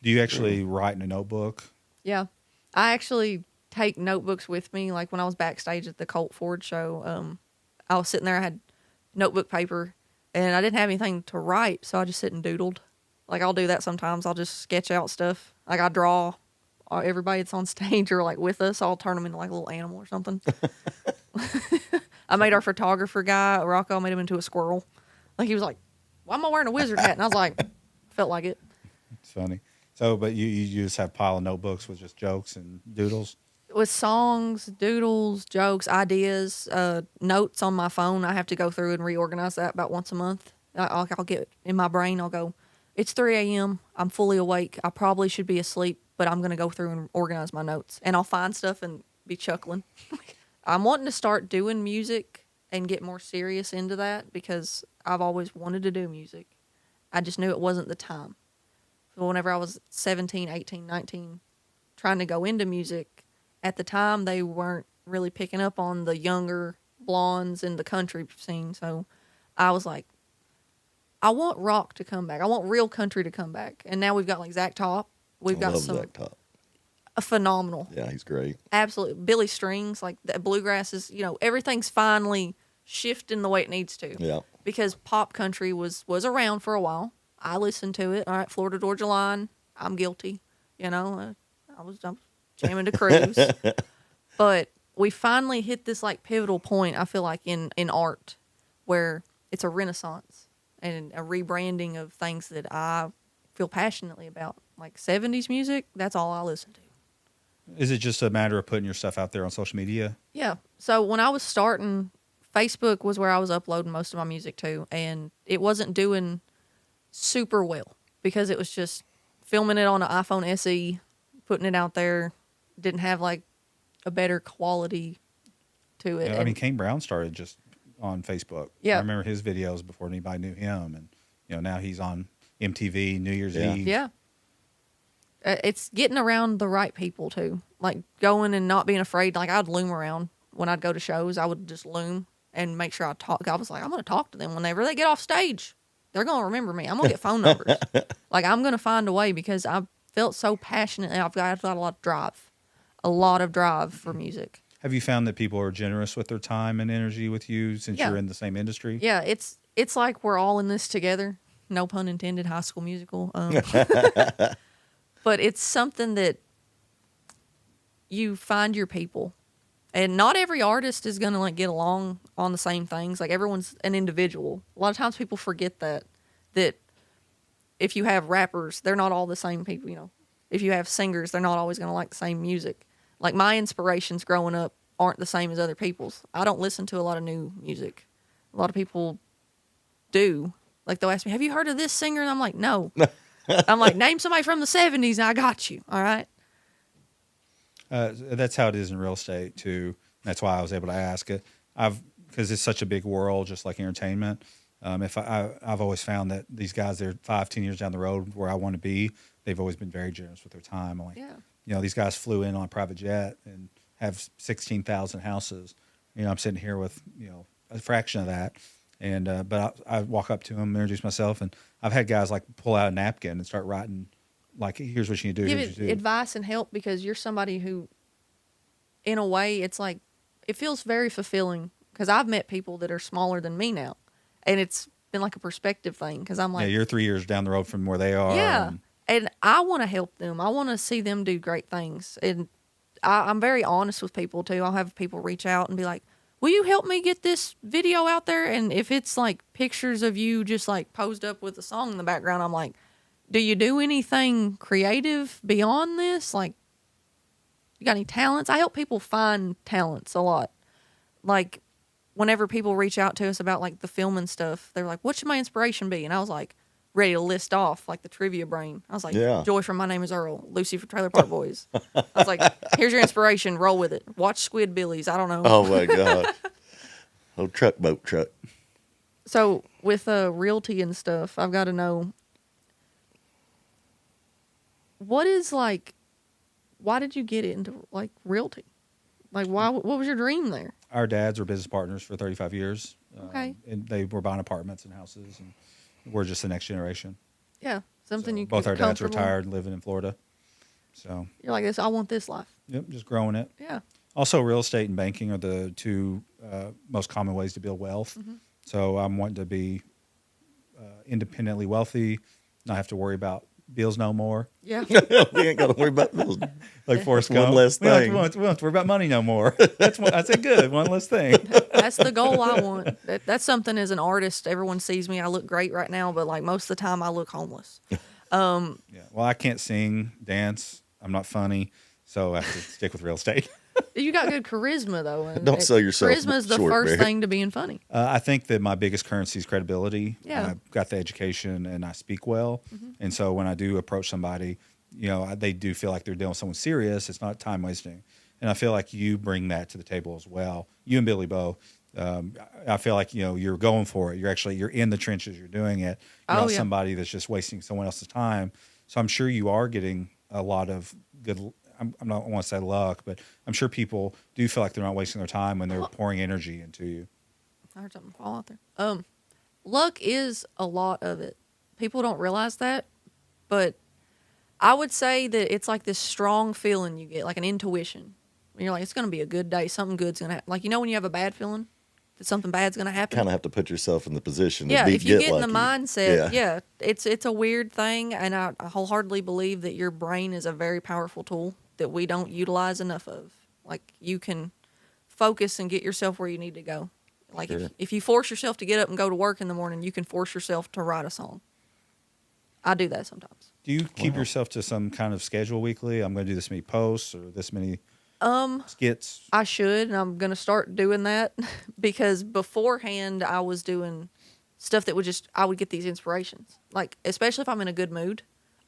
Speaker 1: Do you actually write in a notebook?
Speaker 3: Yeah. I actually take notebooks with me. Like when I was backstage at the Colt Ford show, I was sitting there, I had notebook paper, and I didn't have anything to write, so I just sit and doodled. Like, I'll do that sometimes. I'll just sketch out stuff. Like, I draw everybody that's on stage or, like, with us. I'll turn them into, like, a little animal or something. I made our photographer guy, Rocco, I made him into a squirrel. Like, he was like, why am I wearing a wizard hat? And I was like, felt like it.
Speaker 1: It's funny. So, but you just have a pile of notebooks with just jokes and doodles?
Speaker 3: With songs, doodles, jokes, ideas, notes on my phone. I have to go through and reorganize that about once a month. I'll get in my brain, I'll go, it's 3 a.m. I'm fully awake. I probably should be asleep, but I'm going to go through and organize my notes. And I'll find stuff and be chuckling. I'm wanting to start doing music and get more serious into that because I've always wanted to do music. I just knew it wasn't the time. So whenever I was 17, 18, 19, trying to go into music, at the time they weren't really picking up on the younger blondes in the country scene. So I was like, I want rock to come back. I want real country to come back. And now we've got like Zach Top. We've got some
Speaker 2: Zach Top.
Speaker 3: Phenomenal.
Speaker 2: Yeah, he's great.
Speaker 3: Absolutely. Billy Strings, like the bluegrass is, everything's finally shifting the way it needs to.
Speaker 2: Yeah.
Speaker 3: Because pop country was around for a while. I listened to it. All right, Florida Georgia Line. I'm guilty. I'm jamming to Cruise. But we finally hit this like pivotal point, I feel like, in art where it's a renaissance and a rebranding of things that I feel passionately about. Like 70s music, that's all I listen to.
Speaker 1: Is it just a matter of putting your stuff out there on social media?
Speaker 3: Yeah. So when I was starting, Facebook was where I was uploading most of my music to, and it wasn't doing super well because it was just filming it on an iPhone SE, putting it out there, didn't have like a better quality to it.
Speaker 1: Yeah, Kane Brown started just on Facebook.
Speaker 3: Yeah.
Speaker 1: I remember his videos before anybody knew him, and now he's on MTV New Year's Eve.
Speaker 3: Yeah. It's getting around the right people too. Like going and not being afraid. Like I'd loom around when I'd go to shows. I would just loom and make sure I talk. I was like, I'm going to talk to them whenever they get off stage. They're going to remember me. I'm going to get phone numbers. Like I'm going to find a way because I felt so passionate and I've got a lot of drive for music.
Speaker 1: Have you found that people are generous with their time and energy with you since you're in the same industry?
Speaker 3: Yeah, it's like we're all in this together. No pun intended. High School Musical. But it's something that you find your people, and not every artist is gonna like get along on the same things. Like everyone's an individual. A lot of times people forget that if you have rappers, they're not all the same people. You know, if you have singers, they're not always gonna like the same music. Like my inspirations growing up aren't the same as other people's. I don't listen to a lot of new music. A lot of people do. Like they'll ask me, "Have you heard of this singer?" And I'm like, "No." I'm like, "Name somebody from the 70s and I got you." All right.
Speaker 1: That's how it is in real estate too. That's why I was able to ask it. Because it's such a big world, just like entertainment. I've always found that these guys, they're 5-10 years down the road where I want to be. They've always been very generous with their time. I'm like, these guys flew in on a private jet and have 16,000 houses. I'm sitting here with a fraction of that. And but I walk up to them, introduce myself, and I've had guys like pull out a napkin and start writing, like, "Here's what you need to do."
Speaker 3: Give it advice and help because you're somebody who, in a way, it's like it feels very fulfilling because I've met people that are smaller than me now, and it's been like a perspective thing because I'm like,
Speaker 1: you're 3 years down the road from where they are.
Speaker 3: Yeah, and I want to help them. I want to see them do great things, and I'm very honest with people too. I'll have people reach out and be like, "Will you help me get this video out there?" And if it's like pictures of you just like posed up with a song in the background, I'm like, "Do you do anything creative beyond this? Like, you got any talents?" I help people find talents a lot. Like, whenever people reach out to us about like the filming stuff, they're like, "What should my inspiration be?" And I was like, ready to list off like the trivia brain. I was like, Joy from My Name Is Earl, Lucy from Trailer Park Boys. I was like, here's your inspiration. Roll with it. Watch Squidbillies. I don't know.
Speaker 2: Oh my God. Oh, boat truck.
Speaker 3: So with realty and stuff, I've got to know what is like, why did you get into like realty? Like what was your dream there?
Speaker 1: Our dads were business partners for 35 years.
Speaker 3: Okay.
Speaker 1: And they were buying apartments and houses, and we're just the next generation.
Speaker 3: Yeah. Something you
Speaker 1: both our dads retired and living in Florida. So
Speaker 3: you're like this, I want this life.
Speaker 1: Yep, just growing it.
Speaker 3: Yeah.
Speaker 1: Also, real estate and banking are the two most common ways to build wealth. Mm-hmm. So I'm wanting to be independently wealthy, not have to worry about bills no more.
Speaker 3: Yeah.
Speaker 2: We ain't got to worry about bills.
Speaker 1: Like Forrest Gump.
Speaker 2: One less thing.
Speaker 1: We don't have to worry about money no more. I said good, one less thing.
Speaker 3: That's the goal I want. That's something as an artist, everyone sees me. I look great right now, but like most of the time I look homeless.
Speaker 1: Yeah. Well, I can't sing, dance. I'm not funny, so I have to stick with real estate.
Speaker 3: You got good charisma though. And
Speaker 2: don't sell yourself
Speaker 3: charisma is the
Speaker 2: short,
Speaker 3: first
Speaker 2: Barrett.
Speaker 3: thing to being funny.
Speaker 1: I think that my biggest currency is credibility.
Speaker 3: Yeah.
Speaker 1: I've got the education and I speak well. Mm-hmm. And so when I do approach somebody, they do feel like they're dealing with someone serious. It's not time wasting. And I feel like you bring that to the table as well. You and Billy Bo. I feel like, you're going for it. You're in the trenches. You're doing it. You're not somebody that's just wasting someone else's time. So I'm sure you are getting a lot of good, I don't want to say luck, but I'm sure people do feel like they're not wasting their time when they're pouring energy into you.
Speaker 3: I heard something fall out there. Luck is a lot of it. People don't realize that, but I would say that it's like this strong feeling you get, like an intuition. You're like, it's going to be a good day. Something good's going to happen. Like, when you have a bad feeling that something bad's going to happen.
Speaker 2: Kind of have to put yourself in the position.
Speaker 3: Yeah, if you get in
Speaker 2: lucky.
Speaker 3: the mindset, it's a weird thing, and I wholeheartedly believe that your brain is a very powerful tool that we don't utilize enough of. Like, you can focus and get yourself where you need to go. Like, if you force yourself to get up and go to work in the morning, you can force yourself to write a song. I do that sometimes.
Speaker 1: Do you keep yourself to some kind of schedule weekly? I'm going to do this many posts or this many skits.
Speaker 3: I should, and I'm going to start doing that because beforehand I was doing stuff that I would get these inspirations. Like, especially if I'm in a good mood,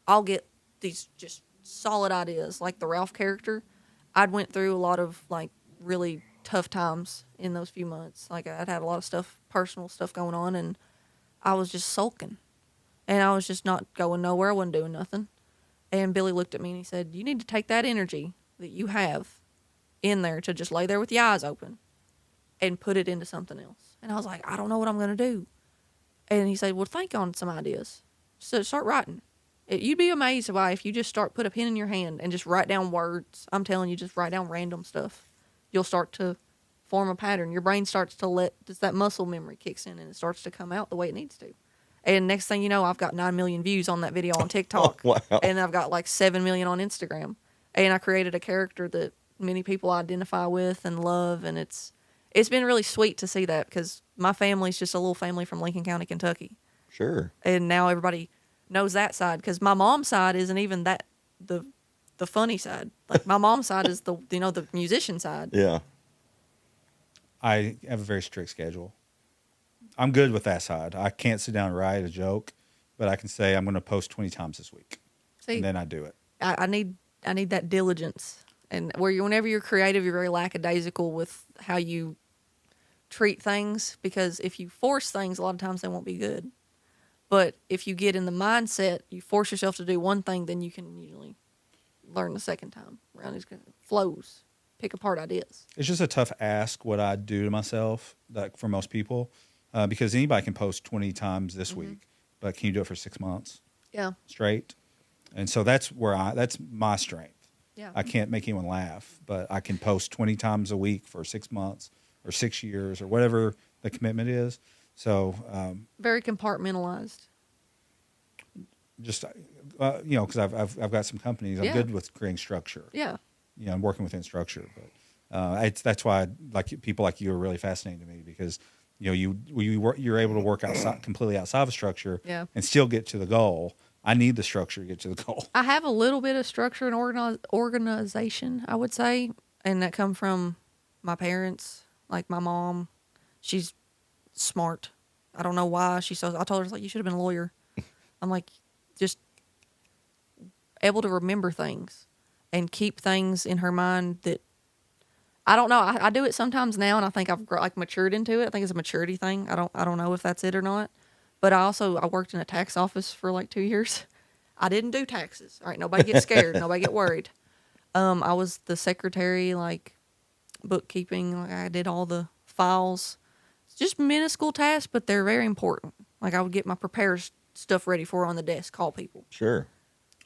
Speaker 3: I'll get these just solid ideas. Like the Ralph character, I'd went through a lot of like really tough times in those few months. Like I'd had a lot of personal stuff going on, and I was just sulking. And I was just not going nowhere. I wasn't doing nothing. And Billy looked at me and he said, you need to take that energy that you have in there to just lay there with your eyes open and put it into something else. And I was like, I don't know what I'm going to do. And he said, well, think on some ideas. So start writing. You'd be amazed why if you just put a pen in your hand and just write down words. I'm telling you, just write down random stuff. You'll start to form a pattern. Your brain starts to just that muscle memory kicks in and it starts to come out the way it needs to. And next thing you know, I've got 9 million views on that video on TikTok.
Speaker 2: Wow.
Speaker 3: And I've got like 7 million on Instagram. And I created a character that many people identify with and love. And it's been really sweet to see that because my family's just a little family from Lincoln County, Kentucky.
Speaker 2: Sure.
Speaker 3: And now everybody knows that side because my mom's side isn't even that the funny side. Like my mom's side is the musician side.
Speaker 2: Yeah.
Speaker 1: I have a very strict schedule. I'm good with that side. I can't sit down and write a joke, but I can say I'm going to post 20 times this week.
Speaker 3: See,
Speaker 1: and then I do it.
Speaker 3: I need that diligence. And whenever you're creative, you're very lackadaisical with how you treat things because if you force things, a lot of times they won't be good. But if you get in the mindset, you force yourself to do one thing, then you can usually learn the second time around. It flows, pick apart ideas.
Speaker 1: It's just a tough ask what I do to myself, like for most people, because anybody can post 20 times this week, but can you do it for 6 months?
Speaker 3: Yeah.
Speaker 1: Straight? And so that's my strength.
Speaker 3: Yeah.
Speaker 1: I can't make anyone laugh, but I can post 20 times a week for 6 months or 6 years or whatever the commitment is. So
Speaker 3: very compartmentalized.
Speaker 1: Just because I've got some companies. I'm good with creating structure.
Speaker 3: Yeah.
Speaker 1: I'm working within structure, but that's why people like you are really fascinating to me because you're able to work completely outside of structure and still get to the goal. I need the structure to get to the goal.
Speaker 3: I have a little bit of structure and organization, I would say, and that come from my parents. Like my mom, she's smart. I don't know why she's so. I told her like you should have been a lawyer. I'm like just able to remember things and keep things in her mind that I don't know. I do it sometimes now, and I think I've matured into it. I think it's a maturity thing. I don't know if that's it or not. But I worked in a tax office for like 2 years. I didn't do taxes. All right, nobody get scared. Nobody get worried. I was the secretary, like bookkeeping. Like I did all the files. It's just minuscule tasks, but they're very important. Like I would get my prepared stuff ready for on the desk, call people.
Speaker 2: Sure.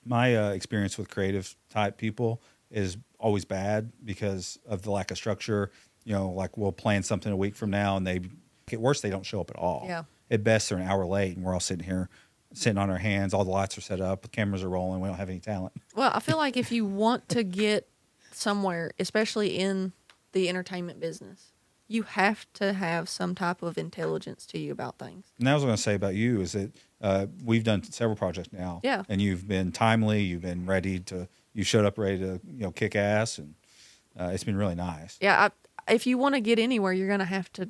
Speaker 1: My experience with creative type people is always bad because of the lack of structure. Like we'll plan something a week from now, and they get worse. They don't show up at all.
Speaker 3: Yeah.
Speaker 1: At best, they're an hour late, and we're all sitting on our hands. All the lights are set up, the cameras are rolling. We don't have any talent.
Speaker 3: Well, I feel like if you want to get somewhere, especially in the entertainment business, you have to have some type of intelligence to you about things.
Speaker 1: And that was what I was going to say about you is that we've done several projects now.
Speaker 3: Yeah.
Speaker 1: And you've been timely. You've been you showed up ready to kick ass, and it's been really nice.
Speaker 3: Yeah. If you want to get anywhere, you're going to have to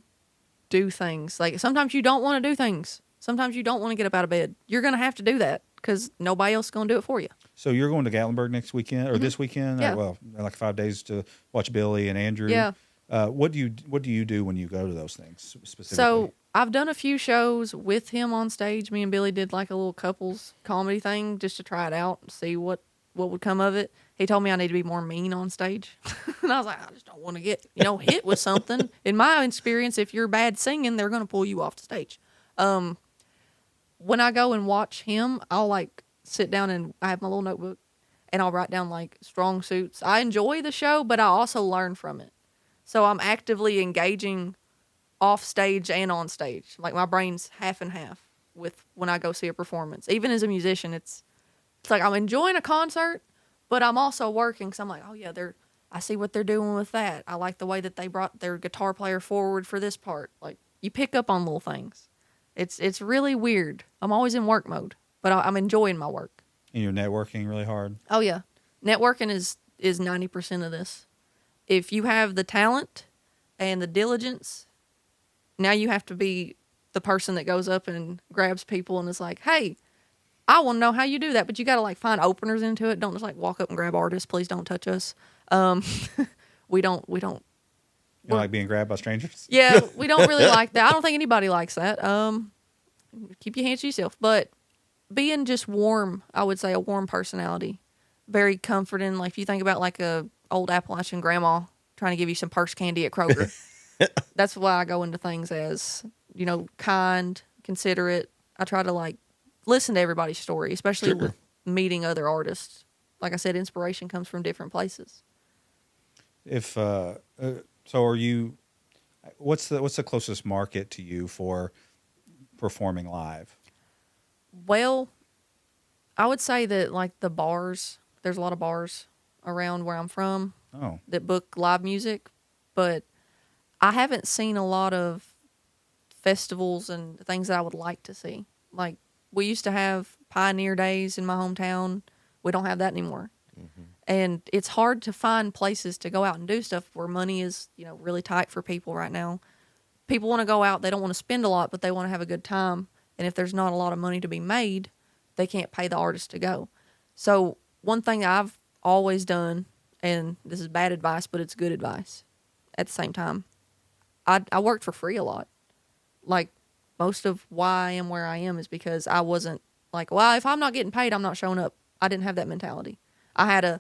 Speaker 3: do things. Like sometimes you don't want to do things. Sometimes you don't want to get up out of bed. You're going to have to do that because nobody else is going to do it for you.
Speaker 1: So you're going to Gatlinburg next weekend or this weekend?
Speaker 3: Yeah.
Speaker 1: Well, like 5 days to watch Billy and Andrew.
Speaker 3: Yeah.
Speaker 1: What do you do when you go to those things specifically?
Speaker 3: So I've done a few shows with him on stage. Me and Billy did like a little couples comedy thing just to try it out and see what would come of it. He told me I need to be more mean on stage. And I was like, I just don't want to get, hit with something. In my experience, if you're bad singing, they're going to pull you off the stage. When I go and watch him, I'll sit down and I have my little notebook and I'll write down strong suits. I enjoy the show, but I also learn from it. So I'm actively engaging off stage and on stage. Like my brain's half and half with when I go see a performance. Even as a musician, it's like I'm enjoying a concert, but I'm also working because I'm like, oh yeah, I see what they're doing with that. I like the way that they brought their guitar player forward for this part. Like you pick up on little things. It's really weird. I'm always in work mode, but I'm enjoying my work.
Speaker 1: And you're networking really hard.
Speaker 3: Oh yeah, networking is 90% of this. If you have the talent and the diligence, now you have to be the person that goes up and grabs people and is like, hey, I want to know how you do that, but you got to find openers into it. Don't just walk up and grab artists. Please don't touch us. We don't.
Speaker 1: You don't like being grabbed by strangers?
Speaker 3: Yeah, we don't really like that. I don't think anybody likes that. Keep your hands to yourself. But being just warm, I would say a warm personality very comforting. Like if you think about like a old Appalachian grandma trying to give you some purse candy at Kroger, that's why I go into things as, you know, kind, considerate. I try to like listen to everybody's story, especially with meeting other artists. Like I said, inspiration comes from different places.
Speaker 1: If so, are you? What's the closest market to you for performing live?
Speaker 3: Well, I would say that like the bars. There's a lot of bars around where I'm from that book live music, but I haven't seen a lot of festivals and things that I would like to see. Like we used to have Pioneer Days in my hometown. We don't have that anymore. Mm-hmm. And it's hard to find places to go out and do stuff where money is, you know, really tight for people right now. People want to go out. They don't want to spend a lot, but they want to have a good time. And if there's not a lot of money to be made, they can't pay the artist to go. So one thing I've always done, and this is bad advice, but it's good advice at the same time, I worked for free a lot. Like most of why I am where I am is because I wasn't like, well, if I'm not getting paid, I'm not showing up. I didn't have that mentality. I had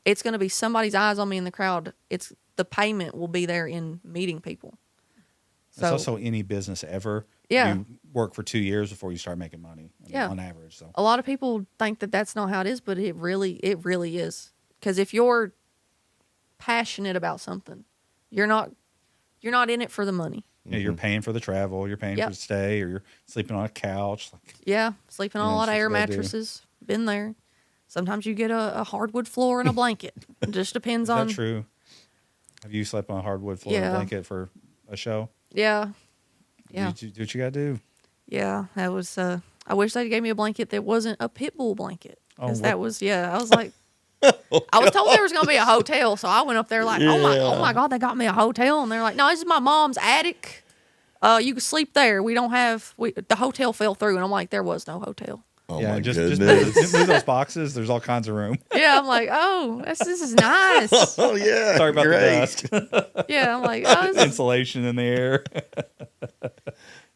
Speaker 3: it's going to be somebody's eyes on me in the crowd. It's the payment will be there in meeting people. So,
Speaker 1: it's also any business ever.
Speaker 3: Yeah.
Speaker 1: You work for 2 years before you start making money.
Speaker 3: Yeah.
Speaker 1: On average. So
Speaker 3: a lot of people think that that's not how it is, but it really is. Because if you're passionate about something, you're not in it for the money.
Speaker 1: Yeah, you're paying for the travel, you're paying for the stay, or you're sleeping on a couch.
Speaker 3: Yeah, sleeping on a lot of air mattresses. Been there. Sometimes you get a hardwood floor and a blanket. It just depends on.
Speaker 1: Is that true? Have you slept on a hardwood floor and a blanket for a show?
Speaker 3: Yeah. Yeah.
Speaker 1: Do what you got to do.
Speaker 3: Yeah, that was. I wish they gave me a blanket that wasn't a pit bull blanket. Because that was. Yeah, I was like. I was told there was going to be a hotel, so I went up there like, oh my God, they got me a hotel, and they're like, no, this is my mom's attic. You can sleep there. We don't have the hotel fell through, and I'm like, there was no hotel.
Speaker 2: Oh
Speaker 1: yeah,
Speaker 2: my
Speaker 1: just
Speaker 2: goodness.
Speaker 1: move those boxes. There's all kinds of room.
Speaker 3: Yeah, I'm like, oh, this is nice.
Speaker 2: Oh yeah,
Speaker 1: Sorry about the dust.
Speaker 3: Yeah, I'm like, oh, this is...
Speaker 1: insulation in the air.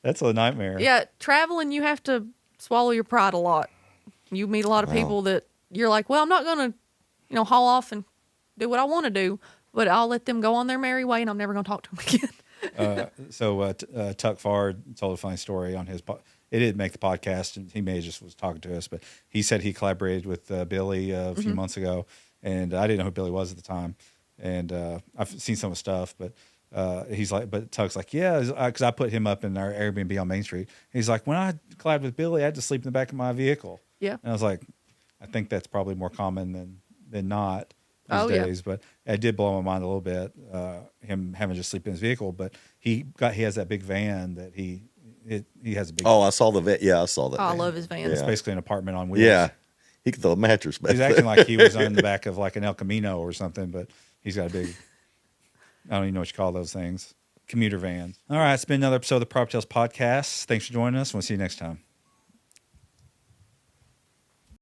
Speaker 1: That's a nightmare.
Speaker 3: Yeah, traveling, you have to swallow your pride a lot. You meet a lot of people that you're like, well, I'm not gonna, haul off and do what I want to do, but I'll let them go on their merry way, and I'm never gonna talk to them again.
Speaker 1: So Tuck Fard told a funny story on his. It didn't make the podcast, and he may have just was talking to us, but he said he collaborated with Billy a few months ago, and I didn't know who Billy was at the time, and I've seen some of his stuff, but he's like, but Tuck's like, yeah, because I put him up in our Airbnb on Main Street. He's like, when I collabed with Billy, I had to sleep in the back of my vehicle.
Speaker 3: Yeah,
Speaker 1: and I was like, I think that's probably more common than not these days, but it did blow my mind a little bit, him having to sleep in his vehicle, but he has that big van that he has a big.
Speaker 2: Oh, I saw the van. Yeah, I saw that.
Speaker 3: I love his van.
Speaker 1: It's basically an apartment on wheels.
Speaker 2: Yeah, he could throw a mattress back.
Speaker 1: He's acting like he was on the back of like an El Camino or something, but he's got a big. I don't even know what you call those things. Commuter vans. All right, it's been another episode of the PropertyTales podcast. Thanks for joining us. We'll see you next time.